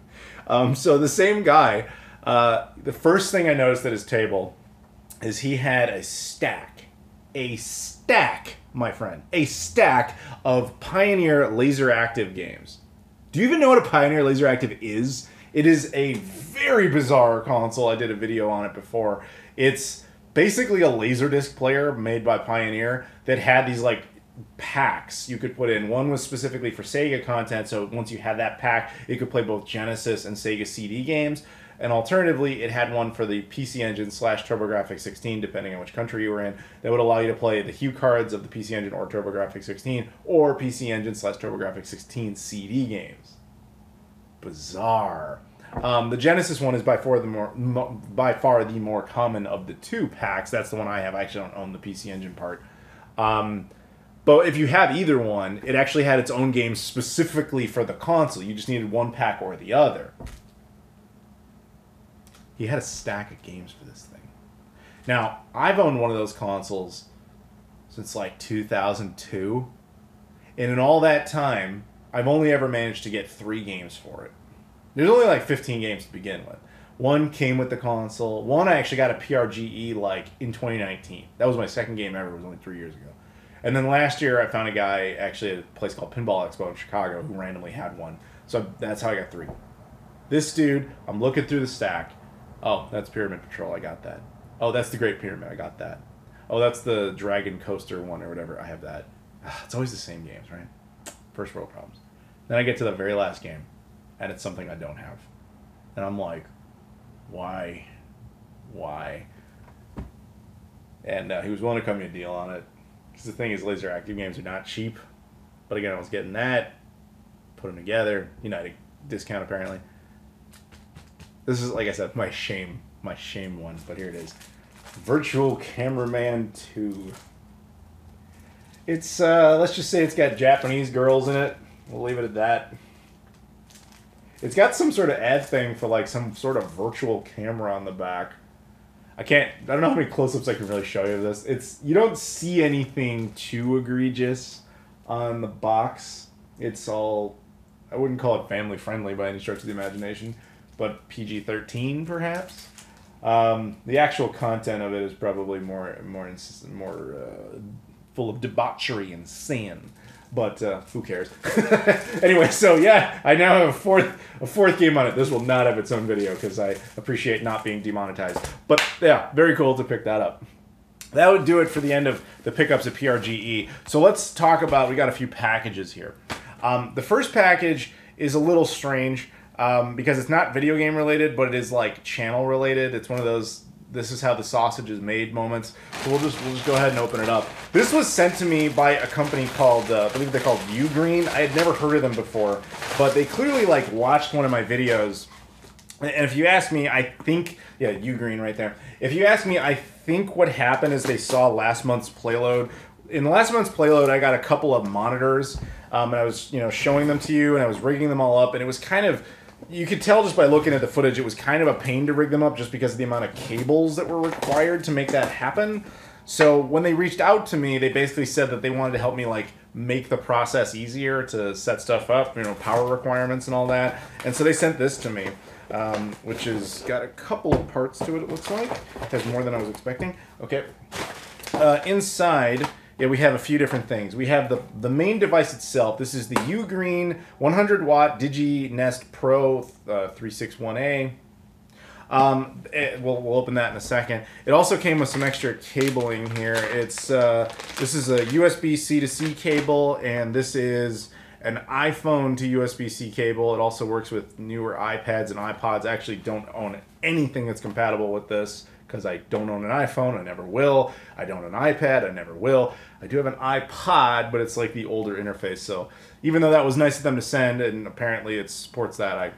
So the same guy, the first thing I noticed at his table is he had a stack, my friend, a stack of Pioneer Laser Active games. Do you even know what a Pioneer Laser Active is? It is a very bizarre console. I did a video on it before. It's basically a Laserdisc player made by Pioneer that had these like packs you could put in. One was specifically for Sega content, so once you had that pack, it could play both Genesis and Sega CD games. And alternatively, it had one for the PC Engine / TurboGrafx 16, depending on which country you were in, that would allow you to play the hue cards of the PC Engine or TurboGrafx 16, or PC Engine / TurboGrafx 16 CD games. Bizarre. The Genesis one is by far the more common of the two packs. That's the one I have. I actually don't own the PC Engine part. But if you have either one, it actually had its own games specifically for the console. You just needed one pack or the other. He had a stack of games for this thing. Now, I've owned one of those consoles since like 2002. And in all that time, I've only ever managed to get 3 games for it. There's only like 15 games to begin with. One came with the console. One I actually got a PRGE like in 2019. That was my second game ever. It was only 3 years ago. And then last year I found a guy actually at a place called Pinball Expo in Chicago who randomly had one. So that's how I got 3. This dude, I'm looking through the stack. Oh, that's Pyramid Patrol. I got that. Oh, that's the Great Pyramid. I got that. Oh, that's the Dragon Coaster one or whatever. I have that. It's always the same games, right? First world problems. Then I get to the very last game, and it's something I don't have. And I'm like, why? and he was willing to cut me a deal on it. Because the thing is, laser active games are not cheap. But again, I was getting that, put them together, United discount apparently. This is, like I said, my shame one, but here it is. Virtual Cameraman 2. It's, let's just say it's got Japanese girls in it. We'll leave it at that. It's got some sort of ad thing for, like, some sort of virtual camera on the back. I don't know how many close-ups I can really show you of this. You don't see anything too egregious on the box. It's all, I wouldn't call it family-friendly by any stretch of the imagination, but PG-13 perhaps. The actual content of it is probably more full of debauchery and sin, but who cares? Anyway, so yeah, I now have a fourth game on it. This will not have its own video because I appreciate not being demonetized. But yeah, very cool to pick that up. That would do it for the end of the pickups at PRGE. So let's talk about, we got a few packages here. The first package is a little strange because it's not video game related, but it is like channel related. It's one of those, this is how the sausage is made moments. So we'll just go ahead and open it up. This was sent to me by a company called, I believe they're called Videogame. I had never heard of them before, but they clearly like watched one of my videos. And if you ask me, I think, yeah, Videogame right there. If you ask me, I think what happened is they saw last month's PlayLoad. In last month's PlayLoad, I got a couple of monitors, and I was, showing them to you, and I was rigging them all up, and it was kind of, you could tell just by looking at the footage, it was kind of a pain to rig them up just because of the amount of cables that were required to make that happen. So when they reached out to me, they basically said that they wanted to help me like make the process easier to set stuff up, power requirements and all that. And so they sent this to me, which has got a couple of parts to it, it looks like. It has more than I was expecting. Okay. Inside, yeah, we have a few different things. We have the main device itself. This is the Ugreen 100 watt Digi Nest Pro 361A. We'll open that in a second. It also came with some extra cabling here. It's this is a USB-C to C cable, and this is an iPhone to USB-C cable. It also works with newer iPads and iPods. I actually don't own anything that's compatible with this because I don't own an iPhone. I never will. I don't own an iPad. I never will. I do have an iPod, but it's like the older interface. So even though that was nice of them to send, and apparently it supports that, I'm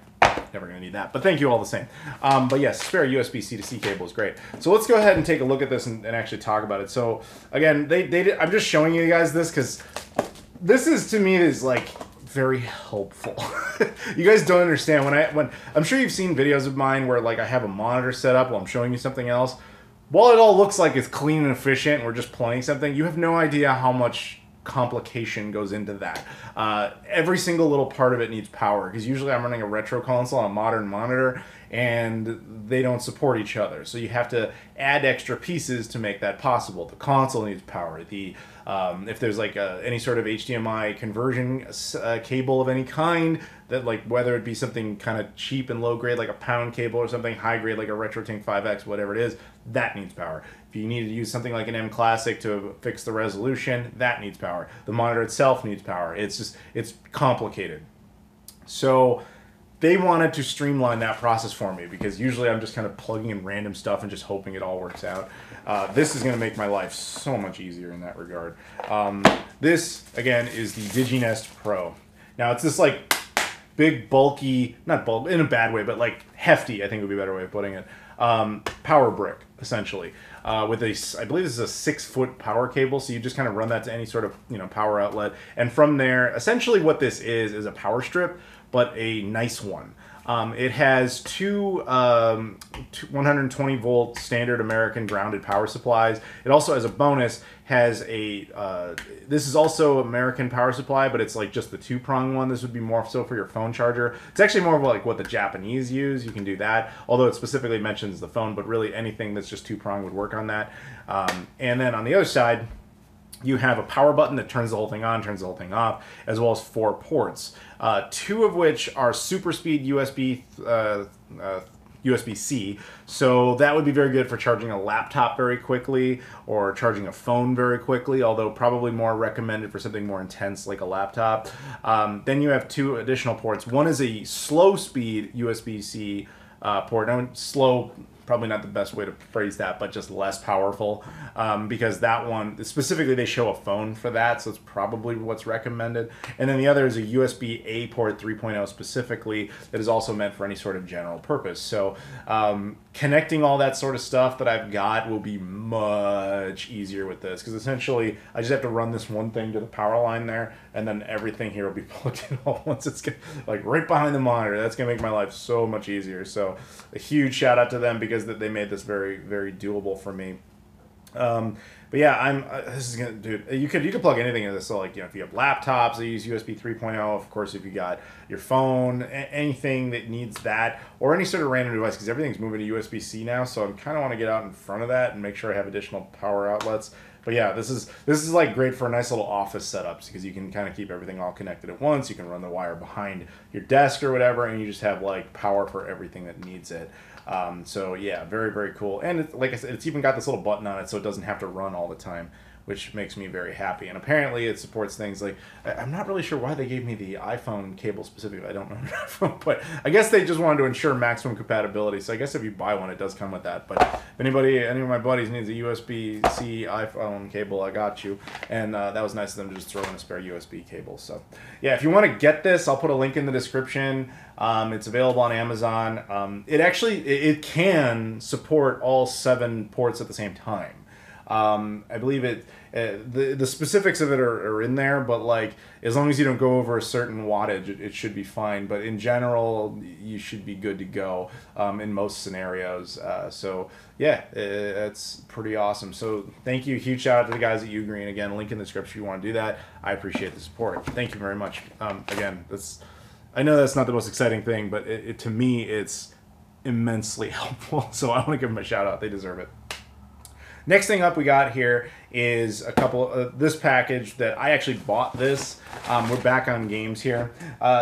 never going to need that. But thank you all the same. But yes, spare USB-C to C cable is great. So let's go ahead and take a look at this and actually talk about it. So again, I'm just showing you guys this because this is, to me, is like very helpful. You guys don't understand when I'm sure you've seen videos of mine where like I have a monitor set up while I'm showing you something else. While it all looks like it's clean and efficient and we're just playing something, you have no idea how much complication goes into that. Every single little part of it needs power because usually I'm running a retro console on a modern monitor and they don't support each other. So you have to add extra pieces to make that possible. The console needs power. If there's like any sort of HDMI conversion cable of any kind, that like whether it be something kind of cheap and low grade like a pound cable or something high grade like a RetroTink 5X, whatever it is, that needs power. If you need to use something like an M Classic to fix the resolution, that needs power. The monitor itself needs power. It's complicated. So they wanted to streamline that process for me because usually I'm just kind of plugging in random stuff and just hoping it all works out. This is going to make my life so much easier in that regard. This, again, is the DigiNest Pro. Now, it's this, like, big, bulky, not bulky in a bad way, but, like, hefty, I think would be a better way of putting it, power brick, essentially. With a, I believe this is a 6-foot power cable, so you just kind of run that to any sort of, power outlet. And from there, essentially what this is a power strip, but a nice one. It has two 120 volt standard American grounded power supplies. It also, as a bonus, has a, this is also American power supply, but it's like just the 2-prong one. This would be more so for your phone charger. It's actually more of like what the Japanese use. You can do that, although it specifically mentions the phone, but really anything that's just 2-prong would work on that. And then on the other side, you have a power button that turns the whole thing on, turns the whole thing off, as well as 4 ports, 2 of which are super speed USB-C, so that would be very good for charging a laptop very quickly or charging a phone very quickly, although probably more recommended for something more intense like a laptop. Then you have 2 additional ports. One is a slow speed USB-C port. Now, slow, probably not the best way to phrase that, but just less powerful, because that one specifically they show a phone for that, so it's probably what's recommended. And then the other is a USB-A port 3.0 specifically that is also meant for any sort of general purpose. So connecting all that sort of stuff that I've got will be much easier with this, because essentially I just have to run this one thing to the power line there, and then everything here will be plugged in all once. It's like right behind the monitor. That's gonna make my life so much easier. So a huge shout out to them, because they made this very, very doable for me. But yeah, this is gonna, dude. You could plug anything into this. So like, if you have laptops, they use USB 3.0. Of course, if you got your phone, anything that needs that, or any sort of random device, because everything's moving to USB-C now. So I kind of want to get out in front of that and make sure I have additional power outlets. But yeah, this is like great for nice little office setups, because you can kind of keep everything all connected at once. You can run the wire behind your desk or whatever, and you just have like power for everything that needs it. So yeah, very, very cool. And like I said, it's even got this little button on it, so it doesn't have to run all the time, which makes me very happy. And apparently it supports things like, I'm not really sure why they gave me the iPhone cable specifically. I don't know. But I guess they just wanted to ensure maximum compatibility. So I guess if you buy one, it does come with that. But if any of my buddies needs a USB-C iPhone cable, I got you. And that was nice of them to just throw in a spare USB cable. So yeah, if you want to get this, I'll put a link in the description. It's available on Amazon. It can support all 7 ports at the same time. I believe the specifics of it are in there, but like, as long as you don't go over a certain wattage, it should be fine. But in general, you should be good to go in most scenarios. So yeah, it's pretty awesome. So thank you. Huge shout out to the guys at Ugreen. Again, link in the description if you want to do that. I appreciate the support. Thank you very much. Again, I know that's not the most exciting thing, but to me, it's immensely helpful. So I want to give them a shout out. They deserve it. Next thing up we got here is a couple this package that I actually bought this. We're back on games here.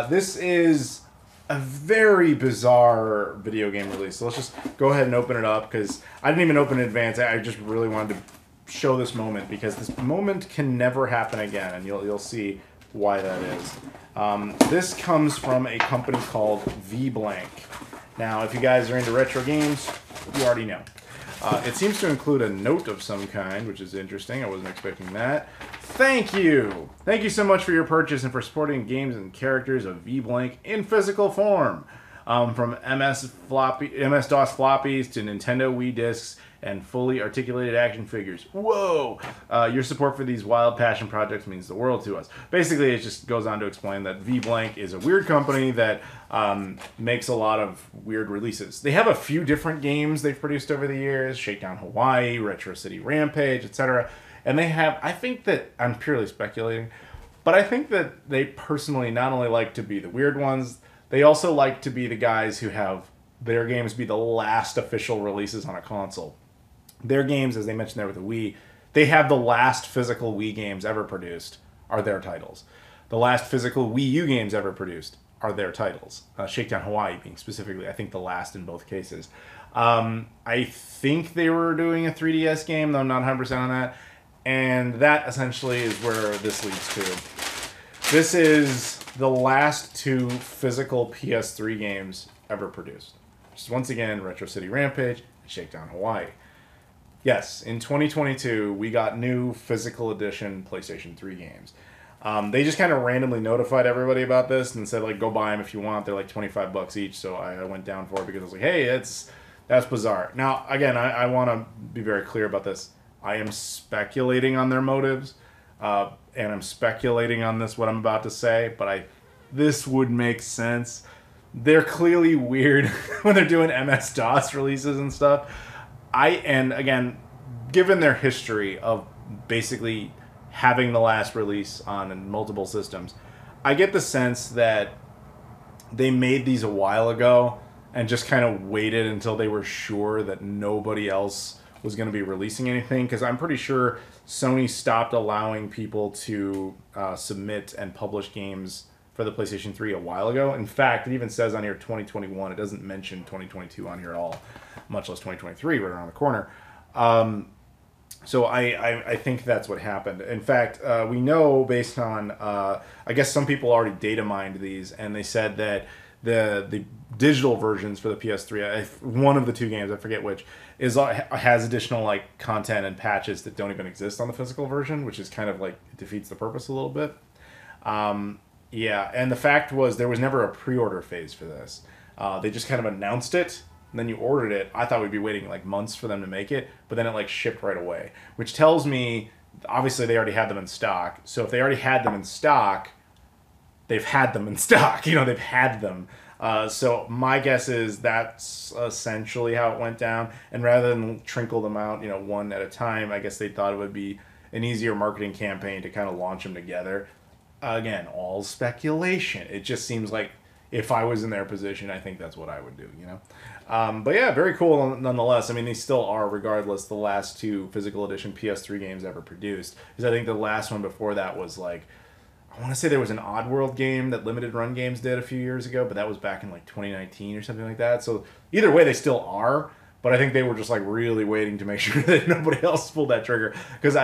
This is a very bizarre video game release. So let's just go ahead and open it up, because I didn't even open in advance. I just really wanted to show this moment, because this moment can never happen again, and you'll see why that is. This comes from a company called V-Blank. Now, if you guys are into retro games, you already know. It seems to include a note of some kind, which is interesting. I wasn't expecting that. Thank you! Thank you so much for your purchase and for supporting games and characters of V-Blank in physical form. From MS-DOS floppies to Nintendo Wii discs and fully articulated action figures. Whoa! Your support for these wild passion projects means the world to us. Basically, it just goes on to explain that V-Blank is a weird company that makes a lot of weird releases. They have a few different games they've produced over the years: Shakedown Hawaii, Retro City Rampage, etc. And they have, I think that, I'm purely speculating, but I think that they personally not only like to be the weird ones, they also like to be the guys who have their games be the last official releases on a console. Their games, as they mentioned there with the Wii, they have the last physical Wii games ever produced are their titles. The last physical Wii U games ever produced are their titles. Shakedown Hawaii being specifically, I think, the last in both cases. I think they were doing a 3DS game, though I'm not 100% on that. And that essentially is where this leads to. This is the last 2 physical PS3 games ever produced. Just once again, Retro City Rampage and Shakedown Hawaii. Yes, in 2022, we got new physical edition PlayStation 3 games. They just kind of randomly notified everybody about this and said, like, go buy them if you want. They're like $25 each, so I went down for it because I was like, hey, that's bizarre. Now, again, I want to be very clear about this. I am speculating on their motives, and I'm speculating on what I'm about to say, but this would make sense. They're clearly weird when they're doing MS-DOS releases and stuff. And again, given their history of basically having the last release on multiple systems, I get the sense that they made these a while ago and just kind of waited until they were sure that nobody else was going to be releasing anything, because I'm pretty sure Sony stopped allowing people to submit and publish games for the PlayStation 3 a while ago. In fact, it even says on here 2021. It doesn't mention 2022 on here at all, much less 2023 right around the corner. So I think that's what happened. In fact, we know based on, I guess some people already data mined these, and they said that The digital versions for the PS3, one of the two games, I forget which, has additional like content and patches that don't even exist on the physical version, which is kind of like it defeats the purpose a little bit. Yeah, and the fact was there was never a pre-order phase for this. They just kind of announced it, and then you ordered it. I thought we'd be waiting like months for them to make it, but then it like shipped right away, which tells me obviously they already had them in stock. So if they already had them in stock, they've had them in stock. You know, they've had them. So my guess is that's essentially how it went down. And rather than trickle them out, you know, one at a time, I guess they thought it would be an easier marketing campaign to kind of launch them together. Again, all speculation. It just seems like if I was in their position, I think that's what I would do, you know? But yeah, very cool nonetheless. I mean, they still are, regardless, the last two physical edition PS3 games ever produced. Because I think the last one before that was like, I want to say there was an Oddworld game that Limited Run Games did a few years ago, but that was back in like 2019 or something like that. So either way, they still are, but I think they were just like really waiting to make sure that nobody else pulled that trigger. Because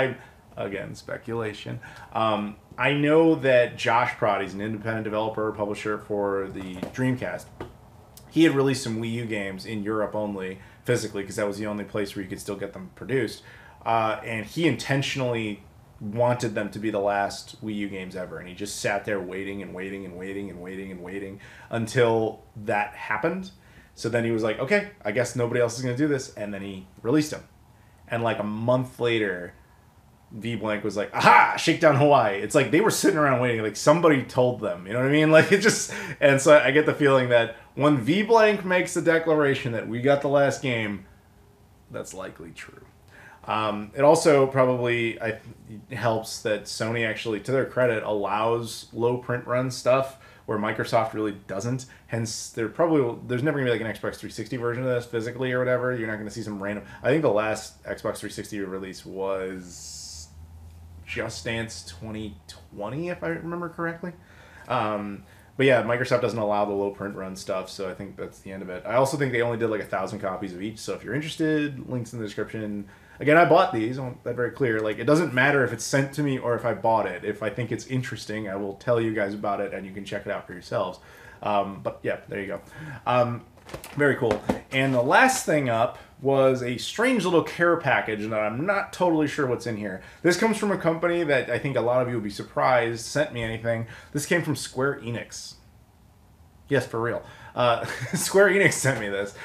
again, speculation. I know that Josh Prod, he's an independent developer, publisher for the Dreamcast. He had released some Wii U games in Europe only, physically, because that was the only place where you could still get them produced. And he intentionally wanted them to be the last Wii U games ever, and he just sat there waiting and waiting and waiting and waiting and waiting until that happened. So then he was like, okay, I guess nobody else is going to do this, and then he released them. And like a month later, V-Blank was like, aha, Shakedown Hawaii. It's like they were sitting around waiting, like somebody told them, you know what I mean? Like it just, and so I get the feeling that when V-Blank makes the declaration that we got the last game, that's likely true. It also probably helps that Sony actually, to their credit, allows low print run stuff where Microsoft really doesn't. Hence, there's never going to be like an Xbox 360 version of this physically or whatever. You're not going to see some random... I think the last Xbox 360 release was Just Dance 2020, if I remember correctly. But yeah, Microsoft doesn't allow the low print run stuff, so I think that's the end of it. I also think they only did like 1,000 copies of each, so if you're interested, links in the description. Again, I bought these, I want that very clear. Like, it doesn't matter if it's sent to me or if I bought it. If I think it's interesting, I will tell you guys about it, and you can check it out for yourselves. But yeah, there you go. Very cool. And the last thing up was a strange little care package that I'm not totally sure what's in here. This comes from a company that I think a lot of you will be surprised sent me anything. This came from Square Enix. Yes, for real. Square Enix sent me this.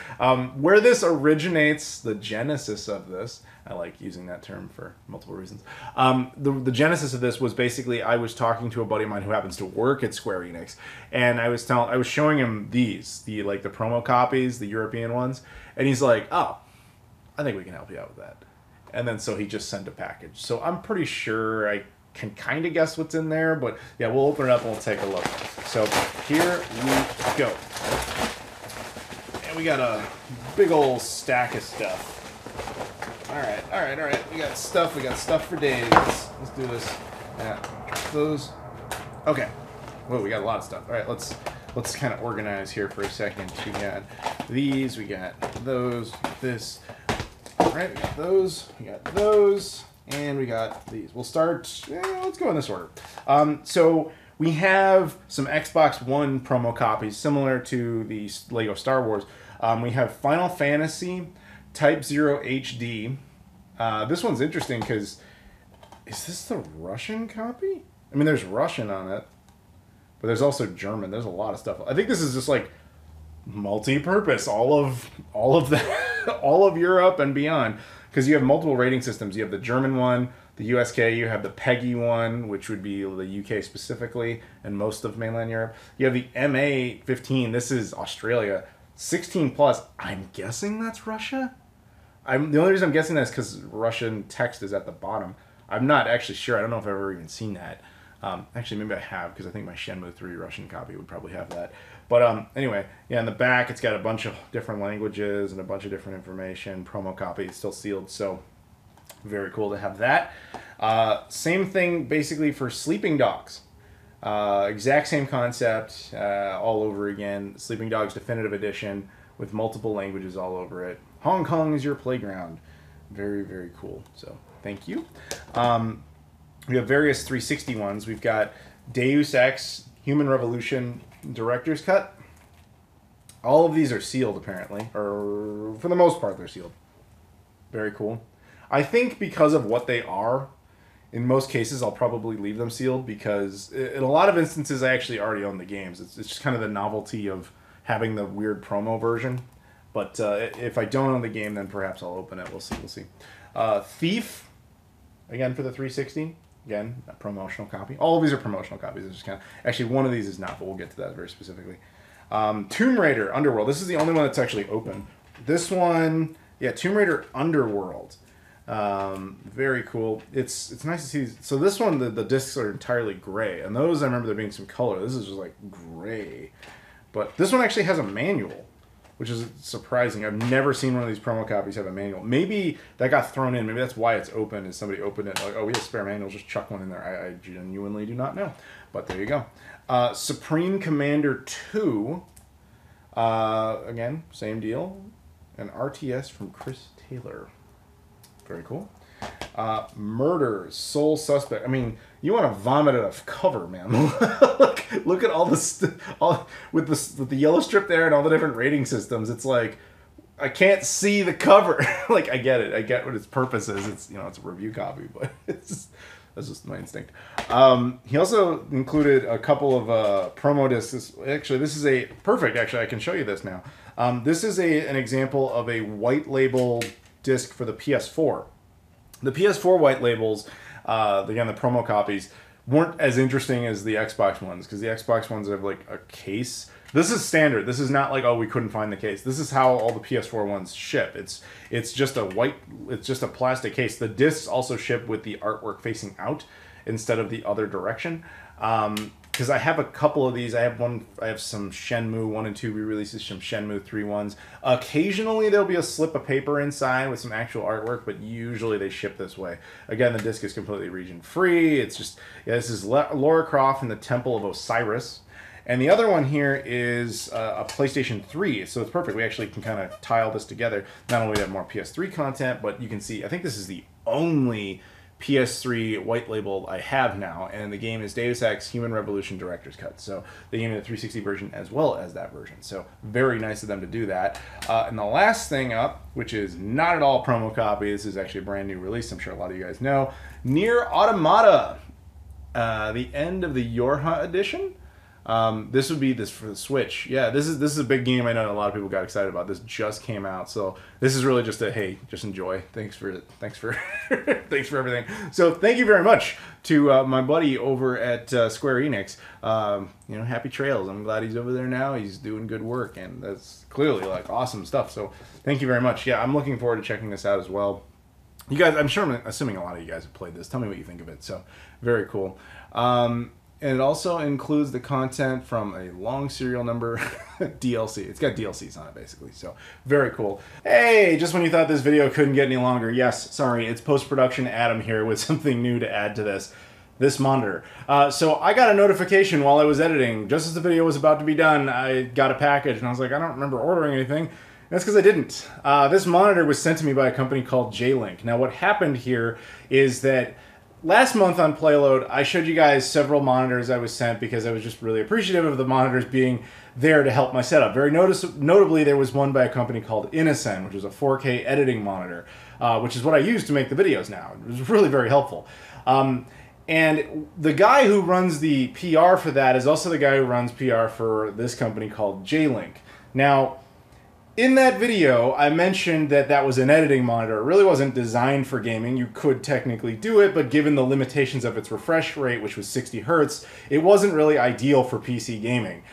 Where this originates, the genesis of this, I like using that term for multiple reasons. The genesis of this was basically I was talking to a buddy of mine who happens to work at Square Enix, and I was showing him the promo copies, the European ones, and he's like, "Oh, I think we can help you out with that." And then so he just sent a package. So I'm pretty sure I can kind of guess what's in there, but yeah, we'll open it up and we'll take a look. So here we go. And we got a big old stack of stuff. All right. We got stuff for days. Let's do this. Yeah, drop those. Okay. Whoa, we got a lot of stuff. All right, let's kind of organize here for a second. We got these. We got those. This. All right. We got those. And we got these. We'll start. Let's go in this order. So we have some Xbox One promo copies similar to the Lego Star Wars. We have Final Fantasy Type 0 HD. This one's interesting because is this the Russian copy? I mean, there's Russian on it, but there's also German. There's a lot of stuff. I think this is just like multi-purpose, all of the, all of Europe and beyond, because you have multiple rating systems. You have the German one, the USK, you have the PEGI one, which would be the UK specifically, and most of mainland Europe. You have the MA15. This is Australia. 16 plus. I'm guessing that's Russia. The only reason I'm guessing that is because Russian text is at the bottom. I'm not actually sure. I don't know if I've ever even seen that. Actually, maybe I have, because I think my Shenmue 3 Russian copy would probably have that. But anyway, yeah, in the back, it's got a bunch of different languages and a bunch of different information. Promo copy is still sealed, so very cool to have that. Same thing, basically, for Sleeping Dogs. Exact same concept, all over again. Sleeping Dogs Definitive Edition with multiple languages all over it. Hong Kong is your playground. Very, very cool. So, thank you. We have various 360 ones. We've got Deus Ex Human Revolution Director's Cut. All of these are sealed, apparently. Or, for the most part, they're sealed. Very cool. I think because of what they are, in most cases, I'll probably leave them sealed because in a lot of instances, I actually already own the games. It's just kind of the novelty of having the weird promo version. But if I don't own the game, then perhaps I'll open it. We'll see. We'll see. Thief, again for the 360. Again, a promotional copy. All of these are promotional copies. It's just kind of, actually, one of these is not, but we'll get to that very specifically. Tomb Raider Underworld. This is the only one that's actually open. This one, yeah, Tomb Raider Underworld. Very cool. It's nice to see. So this one, the discs are entirely gray, and those I remember there being some color. This is just like gray, but this one actually has a manual, which is surprising. I've never seen one of these promo copies have a manual. Maybe that got thrown in. Maybe that's why it's open. Is somebody opened it like, oh, we have spare manuals, just chuck one in there. I genuinely do not know, but there you go. Supreme Commander 2. Again, same deal. An RTS from Chris Taylor. Very cool. Murder, Sole Suspect. I mean, you want to vomit at a cover, man. look at all this, with the yellow strip there and all the different rating systems. It's like I can't see the cover. Like I get it. I get what its purpose is. It's it's a review copy, but that's just my instinct. He also included a couple of promo discs. Actually, this is a perfect. Actually, I can show you this now. This is an example of a white label disc for the PS4. The PS4 white labels, again, the promo copies, weren't as interesting as the Xbox ones, because the Xbox ones have like a case. This is standard. This is not like, oh, we couldn't find the case. This is how all the PS4 ones ship. It's just a plastic case. The discs also ship with the artwork facing out instead of the other direction. Because I have a couple of these. I have some Shenmue 1 and 2 re-releases, some Shenmue 3 ones. Occasionally there'll be a slip of paper inside with some actual artwork, but usually they ship this way. Again, the disc is completely region-free. It's just, this is Lara Croft in the Temple of Osiris. And the other one here is a PlayStation 3, so it's perfect. We actually can kind of tile this together. Not only do we have more PS3 content, but you can see, I think this is the only PS3 white label I have now, and the game is Deus Ex Human Revolution Director's Cut. So they gave me the 360 version as well as that version. So very nice of them to do that. And the last thing up, which is not at all a promo copy, this is actually a brand new release, I'm sure a lot of you guys know, Nier Automata, the end of the Yorha edition. This would be this for the Switch. Yeah, this is a big game. I know a lot of people got excited about. This just came out, so this is really just a hey, just enjoy. Thanks for thanks for everything. So thank you very much to my buddy over at Square Enix. Happy trails. I'm glad he's over there now. He's doing good work, and that's clearly like awesome stuff. So thank you very much. Yeah, I'm looking forward to checking this out as well. You guys, I'm assuming a lot of you guys have played this. Tell me what you think of it. So very cool. And it also includes the content from a long serial number DLC. It's got DLCs on it, basically. So, very cool. Hey, just when you thought this video couldn't get any longer. Yes, sorry, it's post-production Adam here with something new to add to this monitor. So, I got a notification while I was editing. Just as the video was about to be done, I got a package, and I was like, I don't remember ordering anything. That's because I didn't. This monitor was sent to me by a company called J-Link. Now, what happened here is that last month on PlayLoad, I showed you guys several monitors I was sent because I was just really appreciative of the monitors being there to help my setup. Very notably, there was one by a company called Innocen, which was a 4K editing monitor, which is what I use to make the videos now. It was really very helpful. And the guy who runs the PR for that is also the guy who runs PR for this company called J-Link. Now, in that video, I mentioned that that was an editing monitor. It really wasn't designed for gaming. You could technically do it, but given the limitations of its refresh rate, which was 60 hertz, it wasn't really ideal for PC gaming.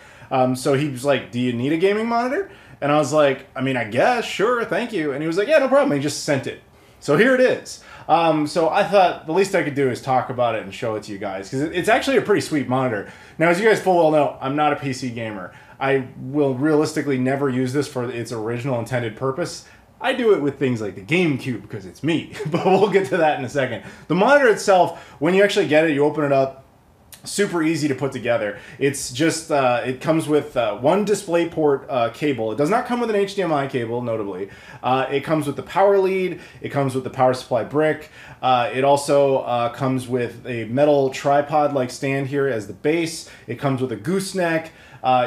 So he was like, do you need a gaming monitor? And I was like, I mean, I guess, sure, thank you. And he was like, yeah, no problem. He just sent it. So here it is. So I thought the least I could do is talk about it and show it to you guys, because it's actually a pretty sweet monitor. Now, as you guys full well know, I'm not a PC gamer. I will realistically never use this for its original intended purpose. I do it with things like the GameCube because it's me, but we'll get to that in a second. The monitor itself, when you actually get it, you open it up, super easy to put together. It's just, it comes with one DisplayPort cable. It does not come with an HDMI cable, notably. It comes with the power lead. It comes with the power supply brick. It also comes with a metal tripod-like stand here as the base. It comes with a gooseneck.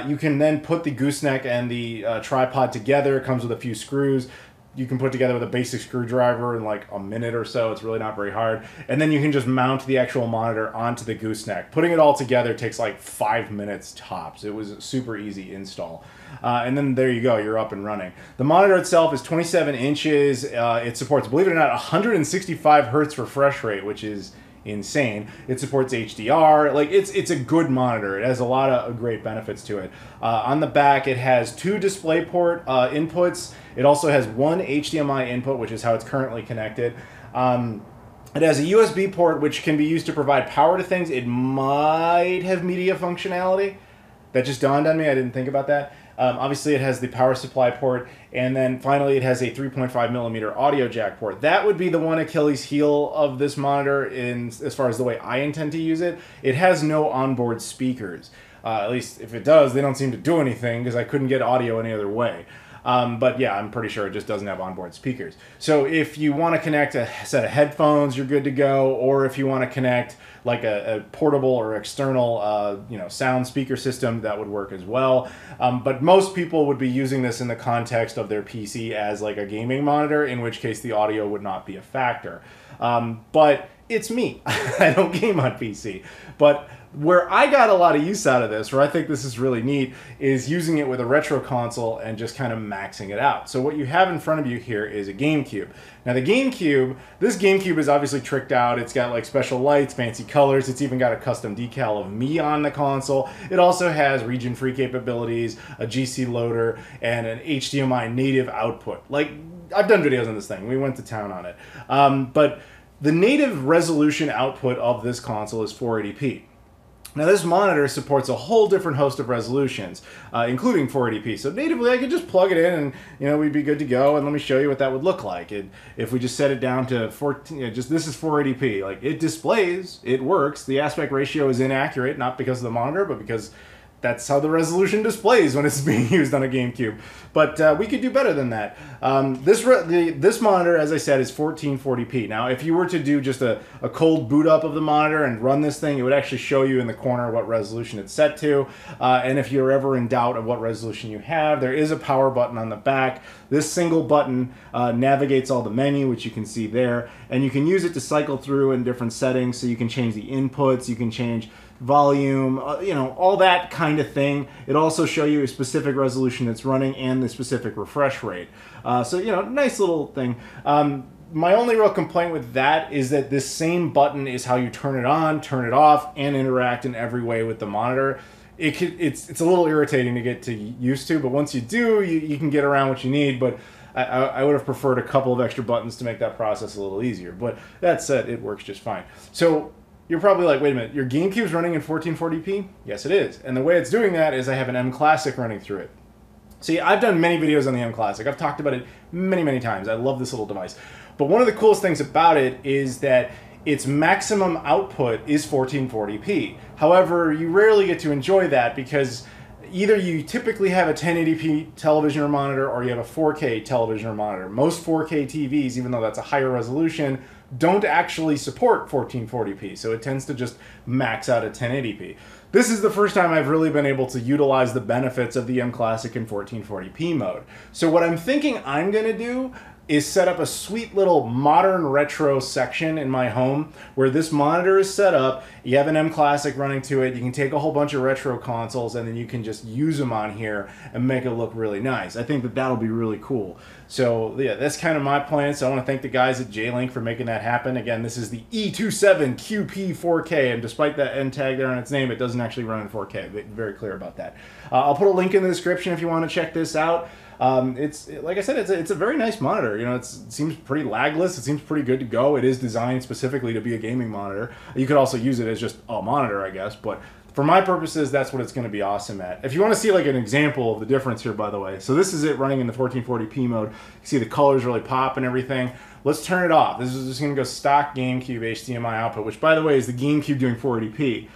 You can then put the gooseneck and the tripod together. It comes with a few screws. You can put together with a basic screwdriver in like a minute or so. It's really not very hard. And then you can just mount the actual monitor onto the gooseneck. Putting it all together takes like 5 minutes tops. It was a super easy install. And then there you go, you're up and running. The monitor itself is 27 inches. It supports, believe it or not, 165 hertz refresh rate, which is insane. It supports HDR. Like, it's a good monitor. It has a lot of great benefits to it. On the back, it has 2 DisplayPort inputs. It also has 1 HDMI input, which is how it's currently connected. It has a USB port, which can be used to provide power to things. It might have media functionality. That just dawned on me. I didn't think about that. Obviously, it has the power supply port, and then finally it has a 3.5 millimeter audio jack port. That would be the one Achilles heel of this monitor as far as the way I intend to use it. It has no onboard speakers. At least if it does, they don't seem to do anything because I couldn't get audio any other way. But yeah, I'm pretty sure it just doesn't have onboard speakers. So if you want to connect a set of headphones, you're good to go. Or if you want to connect like a portable or external sound speaker system, that would work as well. But most people would be using this in the context of their PC as like a gaming monitor, in which case the audio would not be a factor. But it's me. I don't game on PC. But where I got a lot of use out of this, where I think this is really neat, is using it with a retro console and just kind of maxing it out. So what you have in front of you here is a GameCube. Now the GameCube, this GameCube is obviously tricked out. It's got like special lights, fancy colors. It's even got a custom decal of me on the console. It also has region-free capabilities, a GC loader, and an HDMI native output. Like, I've done videos on this thing. We went to town on it. But the native resolution output of this console is 480p. Now this monitor supports a whole different host of resolutions, including 480p. So natively I could just plug it in and we'd be good to go, and let me show you what that would look like. If we just set it down to 14, this is 480p. Like, it displays, it works. The aspect ratio is inaccurate, not because of the monitor, but because that's how the resolution displays when it's being used on a GameCube. But we could do better than that. This monitor, as I said, is 1440p. Now, if you were to do just a cold boot up of the monitor and run this thing, it would actually show you in the corner what resolution it's set to. And if you're ever in doubt of what resolution you have, there is a power button on the back. This single button navigates all the menu, which you can see there. And you can use it to cycle through in different settings, so you can change the inputs, you can change volume, all that kind of thing. It also shows you a specific resolution that's running and the specific refresh rate. So, nice little thing. My only real complaint with that is that this same button is how you turn it on, turn it off, and interact in every way with the monitor. It's a little irritating to get used to, but once you do, you can get around what you need. But I would have preferred a couple of extra buttons to make that process a little easier. But that said, it works just fine. So you're probably like, wait a minute, your GameCube's running in 1440p? Yes, it is. And the way it's doing that is I have an M Classic running through it. See, I've done many videos on the M Classic. I've talked about it many, many times. I love this little device. But one of the coolest things about it is that its maximum output is 1440p. However, you rarely get to enjoy that because either you typically have a 1080p television or monitor, or you have a 4K television or monitor. Most 4K TVs, even though that's a higher resolution, don't actually support 1440p, so it tends to just max out at 1080p. This is the first time I've really been able to utilize the benefits of the M Classic in 1440p mode. So what I'm thinking I'm going to do is set up a sweet little modern retro section in my home where this monitor is set up. You have an M Classic running to it. You can take a whole bunch of retro consoles and then you can just use them on here and make it look really nice. I think that that'll be really cool. So yeah, that's kind of my plan. So I want to thank the guys at J-Link for making that happen. Again, this is the E27QP 4K, and despite that N tag there on its name, it doesn't actually run in 4K. Very clear about that. I'll put a link in the description if you want to check this out. It's like I said, it's a very nice monitor. It seems pretty lagless. It seems pretty good to go. It is designed specifically to be a gaming monitor. You could also use it as just a monitor, I guess, but for my purposes, that's what it's going to be awesome at. If you want to see like an example of the difference here, by the way, so this is it running in the 1440p mode. You see the colors really pop and everything. Let's turn it off. This is just going to go stock GameCube HDMI output, which by the way is the GameCube doing 480p.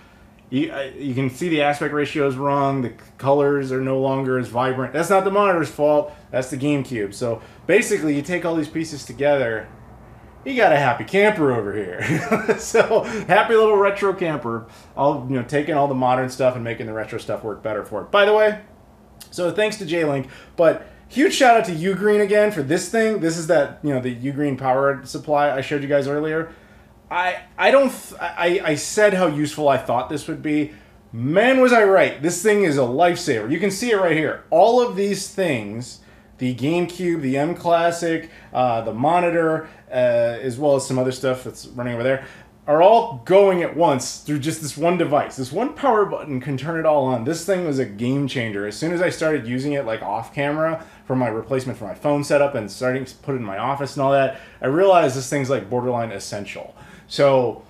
You can see the aspect ratio is wrong. The colors are no longer as vibrant. That's not the monitor's fault. That's the GameCube. So basically, you take all these pieces together, you got a happy camper over here. So happy little retro camper. All taking all the modern stuff and making the retro stuff work better for it. By the way, so thanks to J-Link, but huge shout out to Ugreen again for this thing. This is that the Ugreen power supply I showed you guys earlier. I said how useful I thought this would be. Man, was I right. This thing is a lifesaver. You can see it right here. All of these things, the GameCube, the M Classic, the monitor, as well as some other stuff that's running over there, are all going at once through just this one device. This one power button can turn it all on. This thing was a game changer. As soon as I started using it like off camera for my replacement for my phone setup and starting to put it in my office and all that, I realized this thing's like borderline essential. So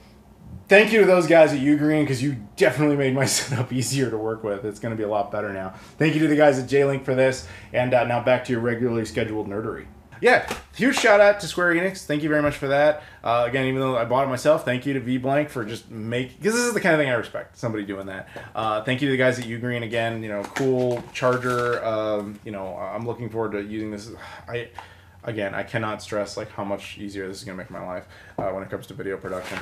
thank you to those guys at Ugreen, because you definitely made my setup easier to work with. It's going to be a lot better now. Thank you to the guys at J-Link for this, and now back to your regularly scheduled nerdery. Yeah, huge shout out to Square Enix. Thank you very much for that. Again, even though I bought it myself, thank you to VBlank for just making, because this is the kind of thing I respect, somebody doing that. Thank you to the guys at Ugreen again. Cool charger. I'm looking forward to using this. Again, I cannot stress like how much easier this is going to make my life when it comes to video production.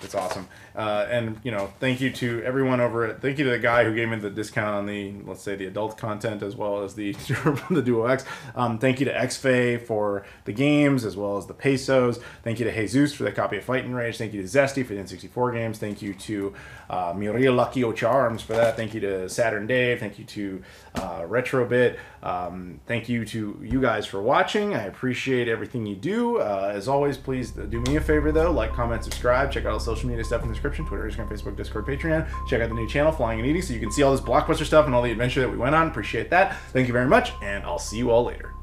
It's awesome. And thank you to everyone over at, thank you to the guy who gave me the discount on the, let's say, the adult content as well as the Duo X. Thank you to XFay for the games as well as the pesos. Thank you to Jesus for the copy of Fight and Rage. Thank you to Zesty for the N64 games. Thank you to Muriel Lucky O'Charms for that. Thank you to Saturn Dave. Thank you to Retrobit. Thank you to you guys for watching. I appreciate everything you do. As always, please do me a favor though, like, comment, subscribe, check out all the social media stuff in the description, Twitter, Instagram, Facebook, Discord, Patreon. Check out the new channel, Flying and Eating, so you can see all this blockbuster stuff and all the adventure that we went on. Appreciate that. Thank you very much, and I'll see you all later.